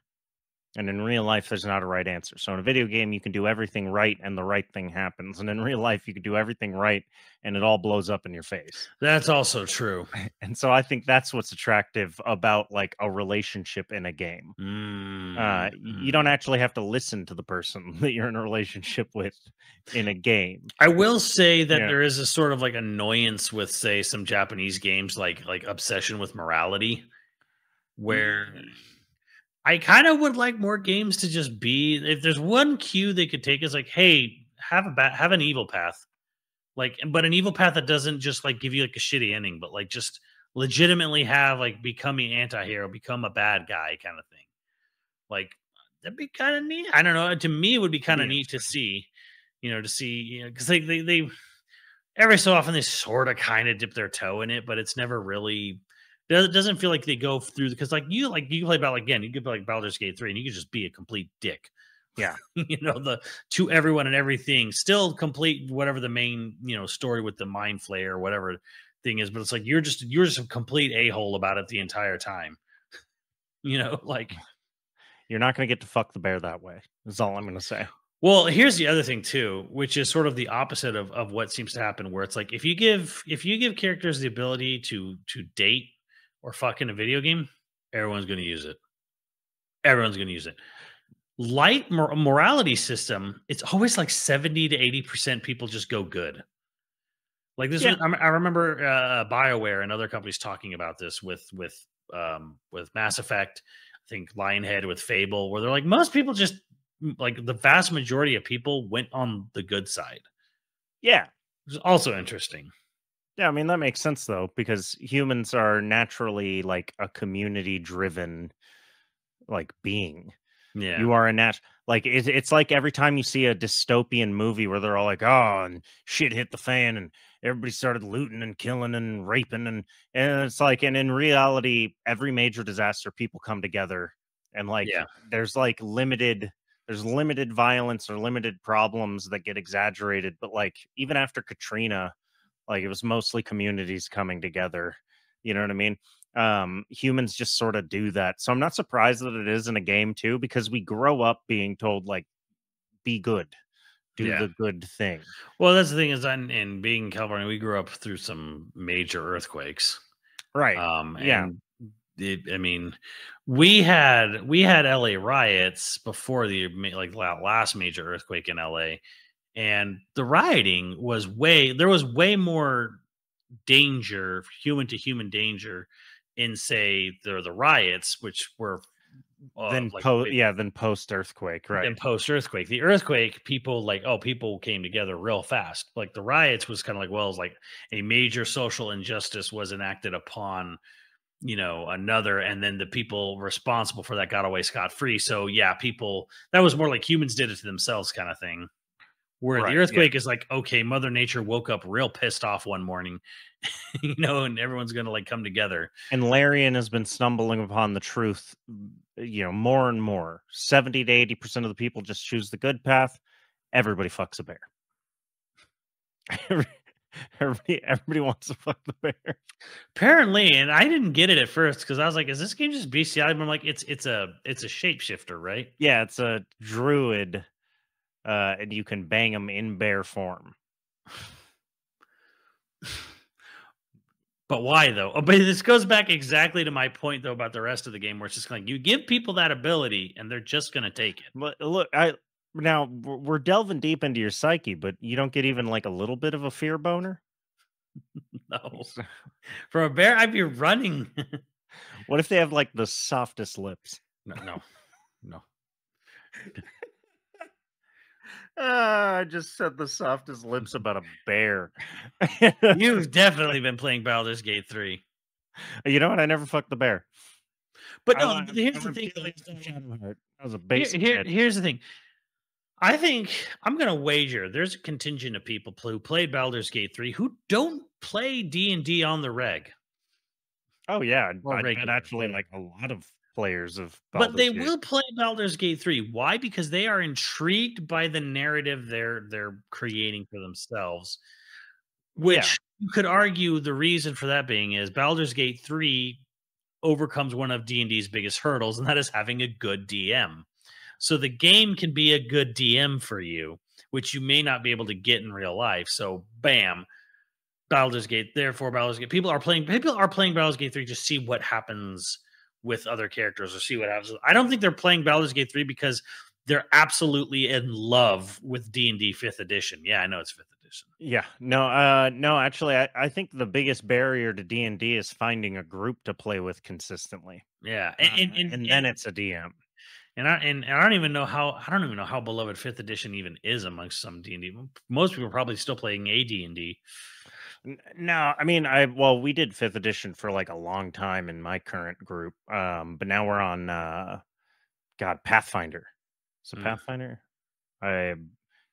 And in real life, there's not a right answer. So in a video game, you can do everything right and the right thing happens. And in real life, you can do everything right and it all blows up in your face. That's also true. And so I think that's what's attractive about like a relationship in a game. You don't actually have to listen to the person that you're in a relationship with in a game. I will say that Yeah. there is a sort of like annoyance with, say, some Japanese games like Obsession with Morality, where I kind of would like more games to just be if there's one cue they could take is like, hey, have an evil path. Like, but an evil path that doesn't just like give you like a shitty ending, but like just legitimately have like becoming anti-hero, become a bad guy kind of thing. Like that'd be kind of neat. I don't know. To me, it would be kind of neat to see, because they every so often they sort of kind of dip their toe in it, but it's never really. It doesn't feel like they go through because like you play Baldur's again, you could play like Baldur's Gate 3 and you could just be a complete dick. Yeah. The to everyone and everything, still complete whatever the main, story with the mind flayer or whatever thing is, but it's like you're just a complete a-hole about it the entire time. Like You're not going to get to fuck the bear that way. That's all I'm going to say. well, here's the other thing too, which is sort of the opposite of what seems to happen, where it's like if you give characters the ability to date or fuck in a video game, everyone's going to use it. Everyone's going to use it. Light morality system, it's always like 70 to 80% people just go good. Like this, I remember BioWare and other companies talking about this with Mass Effect. I think Lionhead with Fable, where they're like most people just like the vast majority of people went on the good side. Yeah, which is also interesting. Yeah, I mean that makes sense though because humans are naturally like a community-driven like being. Yeah, you are a like it's like every time you see a dystopian movie where they're all like, oh, and shit hit the fan and everybody started looting and killing and raping and it's like, and in reality, every major disaster, people come together and like there's limited violence or limited problems that get exaggerated, but like even after Katrina, like it was mostly communities coming together. You know what I mean? Humans just sort of do that. So I'm not surprised that it is in a game too, because we grow up being told like, be good, do the good thing. Well, that's the thing is, in being in California, we grew up through some major earthquakes. Right. And I mean, we had LA riots before the last major earthquake in LA. And the rioting was there was way more danger, human to human danger in say the riots, which were then post earthquake, right? Then post earthquake, the earthquake, people came together real fast. Like the riots was kind of like, well, it's like a major social injustice was enacted upon another, and then the people responsible for that got away scot-free. So yeah, people, that was more like humans did it to themselves kind of thing. Where the earthquake is like, okay, Mother Nature woke up real pissed off one morning, and everyone's going to like come together. And Larian has been stumbling upon the truth, more and more. 70 to 80% of the people just choose the good path. Everybody fucks a bear. Everybody wants to fuck the bear. Apparently, and I didn't get it at first because I was like, "Is this game just BCI?" But I'm like, it's a shapeshifter, right? Yeah, it's a druid, and you can bang them in bear form. But why though? Oh, but this goes back exactly to my point though about the rest of the game, where it's just like you give people that ability and they're just gonna take it. But look, we're delving deep into your psyche, but you don't get even like a little bit of a fear boner. No, for a bear, I'd be running. What if they have like the softest lips? No, no. I just said the softest lips about a bear. You've definitely been playing Baldur's Gate 3. You know what? I never fucked the bear. But no, here's the thing. That was a basic. Here's the thing. I think I'm going to wager there's a contingent of people who played Baldur's Gate 3 who don't play D&D on the reg. Oh yeah, I bet actually like a lot of players of Baldur's But they Gate will play Baldur's Gate 3. Why? Because they are intrigued by the narrative they're creating for themselves. Which you could argue the reason for that being is Baldur's Gate 3 overcomes one of D&D's biggest hurdles, and that is having a good DM. So the game can be a good DM for you, which you may not be able to get in real life. So bam, Baldur's Gate. Therefore, Baldur's Gate. People are playing Baldur's Gate 3 to see what happens with other characters or see what happens. I don't think they're playing Baldur's Gate 3 because they're absolutely in love with D&D 5th edition. Yeah, I know it's 5th edition. Yeah. No, actually I think the biggest barrier to D&D is finding a group to play with consistently. Yeah. And then it's a DM. And I don't even know how beloved 5th edition even is amongst some D&D. Most people are probably still playing AD&D. No, I mean, we did 5th edition for like a long time in my current group. But now we're on Pathfinder. So Pathfinder? I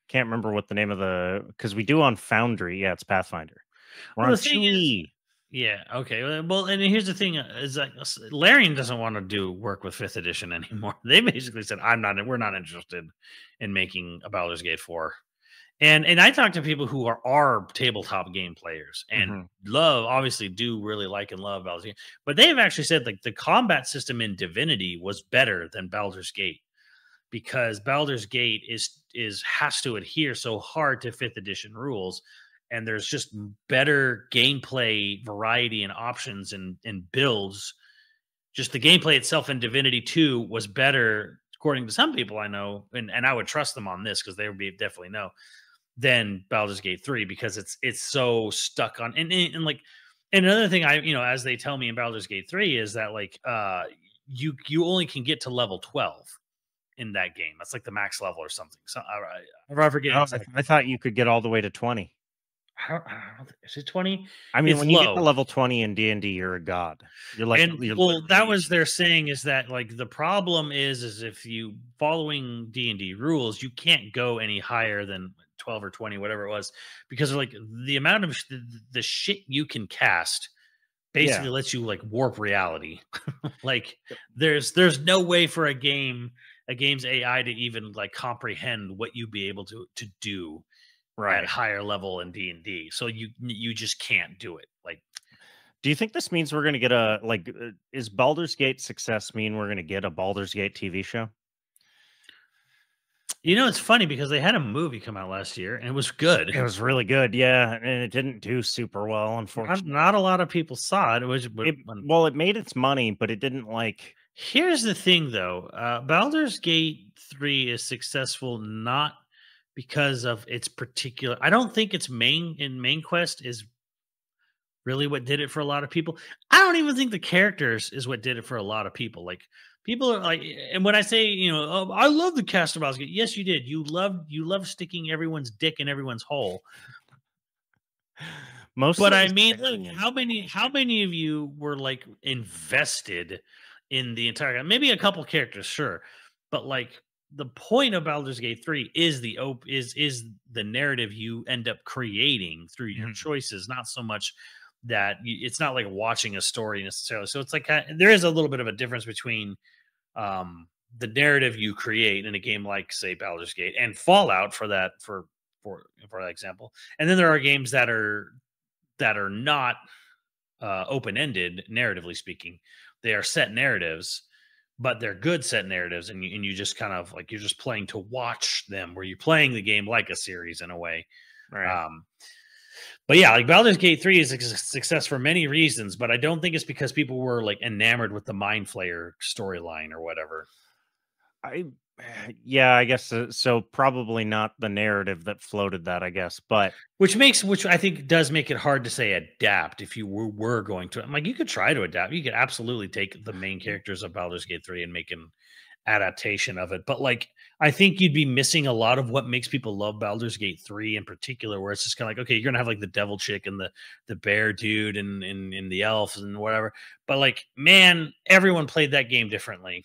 can't remember what the name of because we do on Foundry. Yeah, it's Pathfinder. We're on 2E. Yeah. Okay. Well, and here's the thing: is that Larian doesn't want to do work with 5th edition anymore. They basically said, we're not interested in making a Baldur's Gate 4." And I talk to people who are tabletop game players and obviously do really like and love Baldur's Gate, but they have actually said like the combat system in Divinity was better than Baldur's Gate because Baldur's Gate has to adhere so hard to 5th edition rules. And there's just better gameplay variety and options and builds. Just the gameplay itself in Divinity 2 was better, according to some people I know, and I would trust them on this because they would definitely know, than Baldur's Gate 3 because it's so stuck on and like and another thing as they tell me in Baldur's Gate 3 is that like you only can get to level 12 in that game. That's like the max level or something. So I forget. I thought you could get all the way to 20. Is it 20? I mean, when you get to level 20 in D&D, you're a god. You're like, that was their saying is that like the problem is if you following D&D rules, you can't go any higher than 12 or 20, whatever it was, because like the amount of the shit you can cast basically lets you like warp reality. Like there's no way for a game's AI to even like comprehend what you'd be able to do at higher level in D&D. So you just can't do it. Like, do you think this means we're going to get is Baldur's Gate success mean we're going to get a Baldur's Gate TV show? It's funny because they had a movie come out last year and it was good. It was really good. Yeah. And it didn't do super well, unfortunately. Not a lot of people saw it. It made its money, but it didn't like. Here's the thing though. Baldur's Gate 3 is successful not because of its particular. I don't think its main quest is really what did it for a lot of people. I don't even think the characters is what did it for a lot of people. Like people are like, and when I say I love the cast of Baldur's Gate, yes, you did. You love sticking everyone's dick in everyone's hole. But I mean, look, how many of you were like invested in the entire game? Maybe a couple characters, sure, but like. The point of Baldur's Gate 3 is is the narrative you end up creating through your choices, not so much that it's not like watching a story necessarily. So it's like there is a little bit of a difference between the narrative you create in a game like say Baldur's Gate and Fallout for for example. And then there are games that are not open ended, narratively speaking. They are set narratives, but they're good set narratives, and you just kind of like you're just playing to watch them, where you're playing the game like a series in a way. Right. But yeah, like Baldur's Gate 3 is a success for many reasons, but I don't think it's because people were like enamored with the Mind Flayer storyline or whatever. Yeah, I guess so. Probably not the narrative that floated that, I guess, but Which I think does make it hard to say adapt if you were going to. I'm like, you could try to adapt. You could absolutely take the main characters of Baldur's Gate 3 and make an adaptation of it. But like, I think you'd be missing a lot of what makes people love Baldur's Gate 3 in particular, where it's just kind of like, okay, you're gonna have like the devil chick and the bear dude and the elves and whatever. But like, man, everyone played that game differently.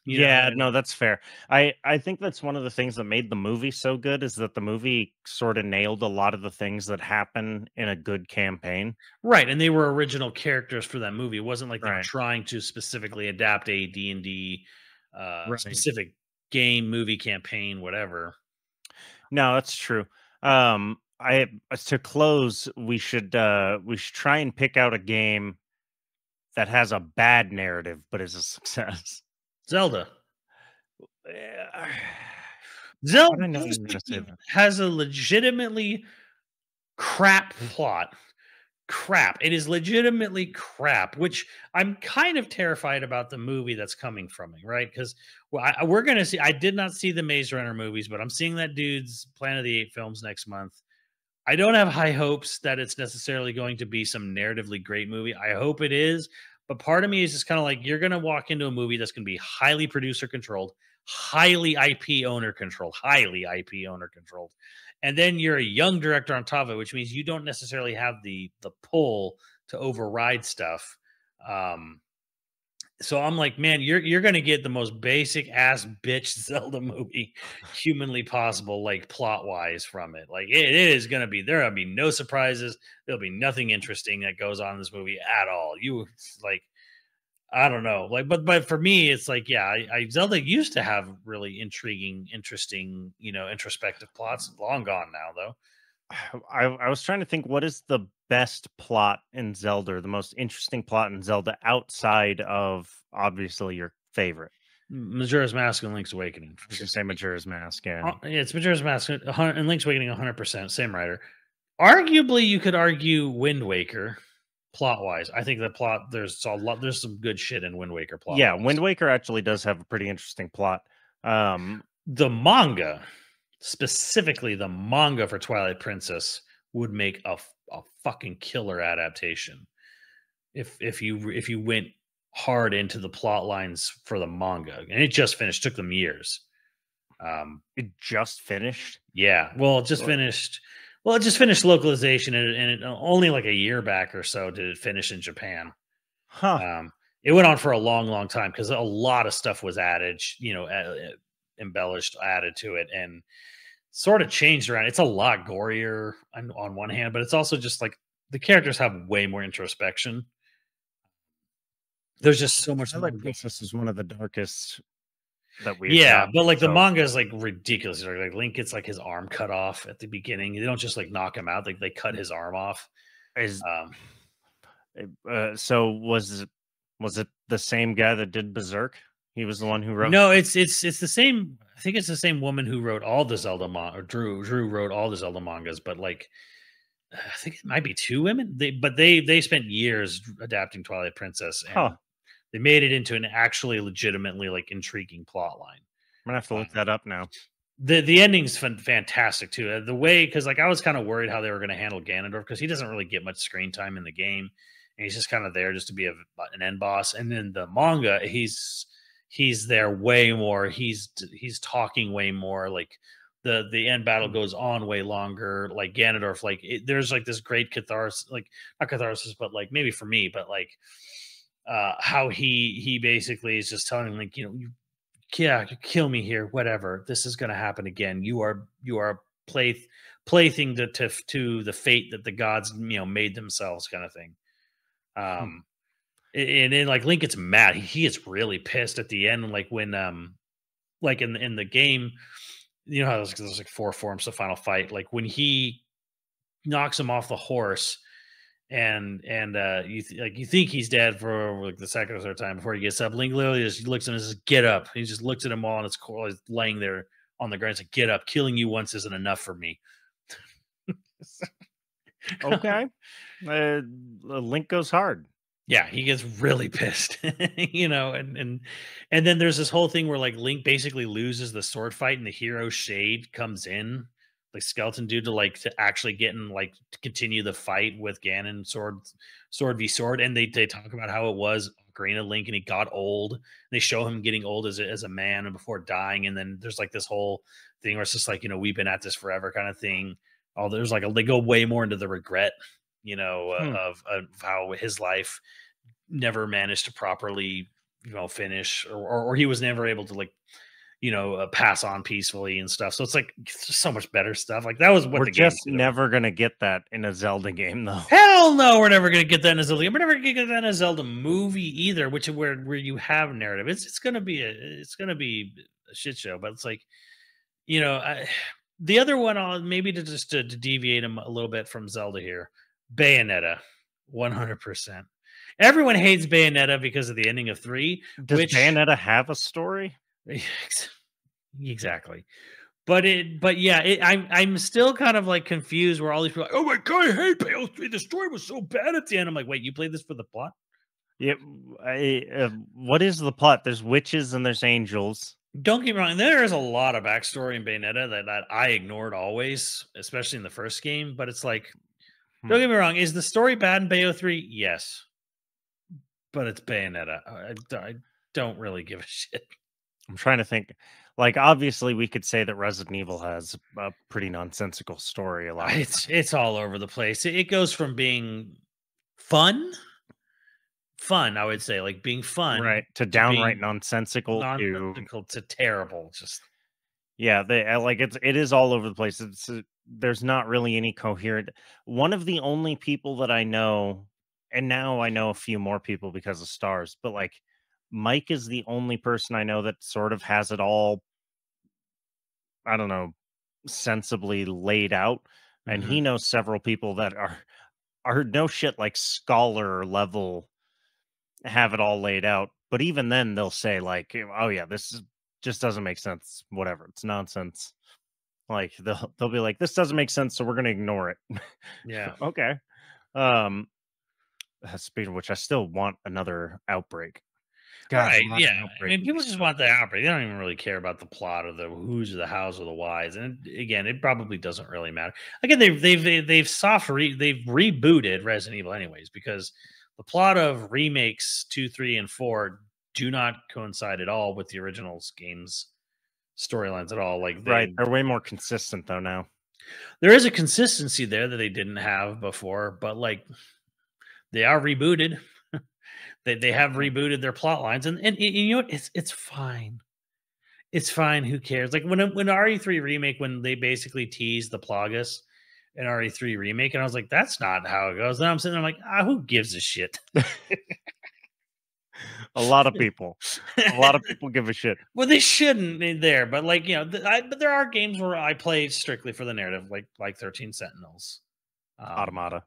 yeah, no, that's fair. I think that's one of the things that made the movie so good is that the movie sort of nailed a lot of the things that happen in a good campaign. Right, and they were original characters for that movie. It wasn't like they were Right. trying to specifically adapt a D&D Right. specific game, movie, campaign, whatever. No, that's true. I to close, we should try and pick out a game that has a bad narrative but is a success. Zelda. Yeah. Zelda I know you're gonna say that. has a legitimately crap plot. Crap. It is legitimately crap, which I'm kind of terrified about the movie that's coming from it, right? Because we're going to see. I did not see the Maze Runner movies, but I'm seeing that dude's Planet of the Apes films next month. I don't have high hopes that it's necessarily going to be some narratively great movie. I hope it is, but part of me is just kind of like you're going to walk into a movie that's going to be highly producer controlled, highly IP owner controlled, highly IP owner controlled. And then you're a young director on top of it, which means you don't necessarily have the pull to override stuff. So I'm like, man, you're gonna get the most basic ass bitch Zelda movie humanly possible, like plot wise from it. Like it is gonna be there. Will be no surprises. There'll be nothing interesting that goes on in this movie at all. You like, I don't know, like, but for me, it's like, yeah, I Zelda used to have really intriguing, interesting, introspective plots. Long gone now, though. I was trying to think what is the best plot in Zelda, the most interesting plot in Zelda outside of obviously your favorite. Majora's Mask and Link's Awakening. I was gonna say Majora's Mask, yeah. Yeah, it's Majora's Mask and Link's Awakening 100%, same writer. Arguably, you could argue Wind Waker plot wise. I think the plot there's some good shit in Wind Waker plot. Yeah, Wind Waker actually does have a pretty interesting plot. The manga, specifically the manga for Twilight Princess, would make a fucking killer adaptation if you went hard into the plot lines for the manga, and it just finished. Took them years. It just finished. Yeah, well, it just finished. Well, it just finished localization, and it only like a year back or so did it finish in Japan. Huh. It went on for a long, long time because a lot of stuff was added, embellished, added to it, and sort of changed around. It's a lot gorier on one hand, but it's also just like the characters have way more introspection. There's just so much. Twilight Princess is one of the darkest that we. Yeah, but like the manga is like ridiculous. Like Link gets like his arm cut off at the beginning. They don't just like knock him out; like they cut his arm off. So was it the same guy that did Berserk? He was the one who wrote. No, it's the same. I think it's the same woman who wrote all the Zelda or Drew wrote all the Zelda mangas. But like, I think it might be two women. They spent years adapting Twilight Princess, and they made it into an actually legitimately like intriguing plot line. I'm gonna have to look that up now. The ending's fantastic too. The way, because like I was kind of worried how they were going to handle Ganondorf because he doesn't really get much screen time in the game, and he's just kind of there just to be an end boss. And then the manga, he's there way more. He's talking way more. Like the end battle goes on way longer. Like Ganondorf, like there's like this great catharsis, like not catharsis, but like maybe for me, but like how he basically is just telling him like, yeah, kill me here, whatever. This is going to happen again. You are plaything to the fate that the gods made themselves, kind of thing. And then like Link gets mad. He gets really pissed at the end, like when like in the game, you know how there's like 4 forms to Final Fight. Like when he knocks him off the horse, and you think he's dead for like the second or third time before he gets up. Link literally just looks at him and says, "Get up." He just looks at him all, and it's cool. He's laying there on the ground. He's like, "Get up. Killing you once isn't enough for me." Okay. Link goes hard. Yeah, he gets really pissed, and then there's this whole thing where like Link basically loses the sword fight, and the hero Shade comes in, like Skeleton Dude, to actually get in, like to continue the fight with Ganon, sword v sword, and they talk about how it was Ocarina of Link, and he got old. They show him getting old as a man and before dying, and then there's like this whole thing where it's just like we've been at this forever kind of thing. Oh, there's like they go way more into the regret of how his life never managed to properly, finish, or he was never able to pass on peacefully and stuff. So it's like so much better stuff. Like that was what we're just never gonna get that in a Zelda game, though. Hell no, we're never gonna get that in a Zelda game. We're never gonna get that in a Zelda movie either, which is where you have narrative. It's gonna be a shit show. But it's like, the other one, maybe to deviate him a little bit from Zelda here, Bayonetta, 100%. Everyone hates Bayonetta because of the ending of 3. Does Bayonetta have a story? Exactly. But yeah, I'm still kind of like confused where all these people are like, oh my god, I hate Bayonetta 3. The story was so bad at the end. I'm like, wait, you played this for the plot? Yeah. What is the plot? There's witches and there's angels. Don't get me wrong. There is a lot of backstory in Bayonetta that I ignored always, especially in the first game. But it's like, don't get me wrong. Is the story bad in Bayo 3? Yes. But it's Bayonetta. I don't really give a shit. I'm trying to think. Like, obviously, we could say that Resident Evil has a pretty nonsensical story. A lot. It's all over the place. It goes from being fun, I would say, like being fun, right, to downright nonsensical to terrible. Just yeah, it is all over the place. There's not really any coherent. One of the only people that I know, and now I know a few more people because of Stars, but like Mike is the only person I know that sort of has it all, I don't know, sensibly laid out. And he knows several people that are no shit like scholar level, have it all laid out. But even then they'll say like, oh yeah, just doesn't make sense. Whatever. It's nonsense. Like they'll be like, this doesn't make sense, so we're gonna ignore it. Yeah. Okay. Speaking of which, I still want another Outbreak. God, right, yeah. I mean, people just want the Outbreak. They don't even really care about the plot or the who's or the hows or the whys. And again, it probably doesn't really matter. Again, they've rebooted Resident Evil anyways, because the plot of remakes 2, 3, and 4 do not coincide at all with the original games storylines at all. Like they're way more consistent though now. There is a consistency there that they didn't have before, but like they are rebooted. They have rebooted their plot lines, and you know what? It's fine. It's fine. Who cares? Like when RE3 remake, when they basically teased the Plagas in RE3 remake, and I was like, that's not how it goes. And I'm sitting there, I'm like, who gives a shit? A lot of people give a shit. Well, they shouldn't be there, but like but there are games where I play strictly for the narrative, like 13 Sentinels, Automata.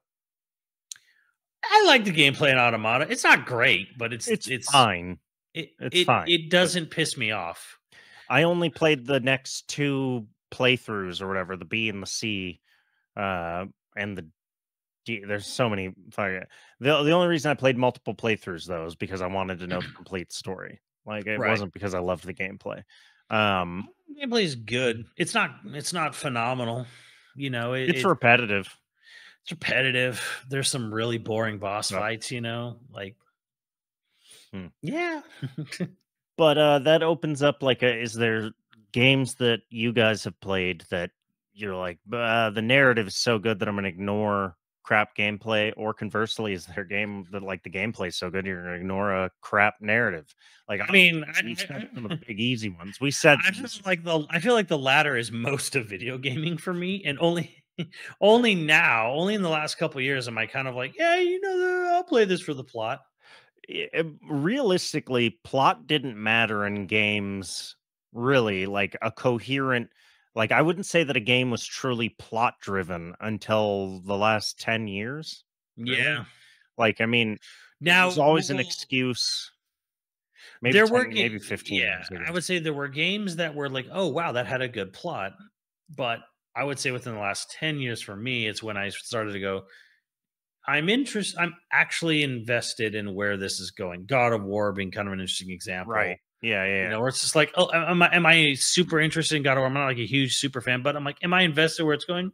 I like the gameplay in Automata. It's not great, but it's fine. It's fine. It doesn't piss me off. I only played the next 2 playthroughs or whatever, the B and the C, and the D. There's so many. The only reason I played multiple playthroughs though is because I wanted to know the complete story. Like it wasn't because I loved the gameplay. Gameplay is good. It's not phenomenal. It's repetitive. It's repetitive. There's some really boring boss fights, like yeah. But that opens up like is there games that you guys have played that you're like the narrative is so good that I'm gonna ignore crap gameplay, or conversely, is there a game that like the gameplay is so good you're gonna ignore a crap narrative? Like I mean, some of the big easy ones. We said I feel like the latter is most of video gaming for me, and only in the last couple of years am I kind of like, yeah, I'll play this for the plot. Realistically, plot didn't matter in games really. Like a coherent, Like, I wouldn't say that a game was truly plot driven until the last 10 years. Really. Yeah. Like, I mean, Now there's always an excuse. Maybe there 10, were maybe 15 yeah, years, I I guess. would say there were games that were like, oh wow, that had a good plot. But I would say within the last 10 years for me, it's when I started to go, I'm actually invested in where this is going. God of War being kind of an interesting example. Right. Yeah, yeah, You yeah. know, where it's just like, oh, am I super interested in God of War? I'm not like a huge super fan, but I'm like, am I invested where it's going?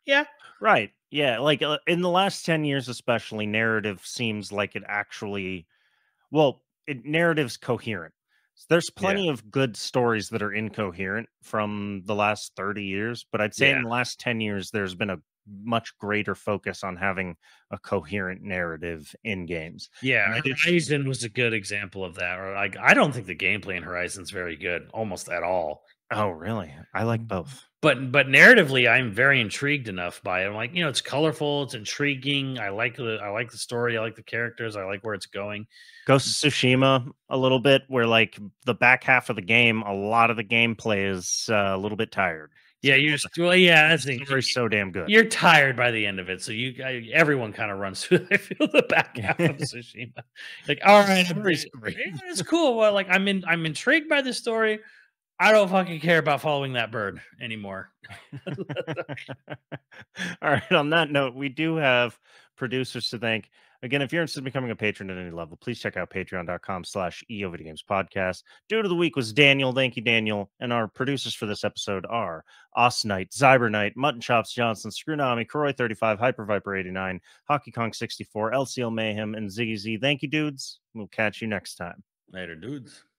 Yeah. Right. Yeah, like, in the last 10 years especially, narrative seems like it actually narrative's coherent. There's Yeah. plenty of good stories that are incoherent from the last 30 years, but I'd say Yeah. in the last 10 years, there's been a much greater focus on having a coherent narrative in games. Yeah. And I did. Horizon was a good example of that. Or like, I don't think the gameplay in Horizon's very good, almost at all. Oh, really? I like both. But narratively, I'm very intrigued enough by it. I'm like, it's colorful, it's intriguing. I like the story, I like the characters, I like where it's going. Ghost of Tsushima a little bit, where like the back half of the game, a lot of the gameplay is a little bit tired. Yeah, you're just well, yeah, that's the The thing. story's so damn good. You're tired by the end of it, so everyone kind of runs through. I feel the back half of Tsushima. Like, all right, Story's yeah, great. it's cool. Well, like, I'm intrigued by the story. I don't fucking care about following that bird anymore. All right. On that note, we do have producers to thank. Again, if you're interested in becoming a patron at any level, please check out patreon.com/YoVideogames podcast. Dude of the week was Daniel. Thank you, Daniel. And our producers for this episode are Os Knight, Zyber Knight, Mutton Chops Johnson, Screwnomi, Koroi35, Hyper Viper 89, Hockey Kong 64, LCL Mayhem, and Ziggy Z. Thank you, dudes. We'll catch you next time. Later, dudes.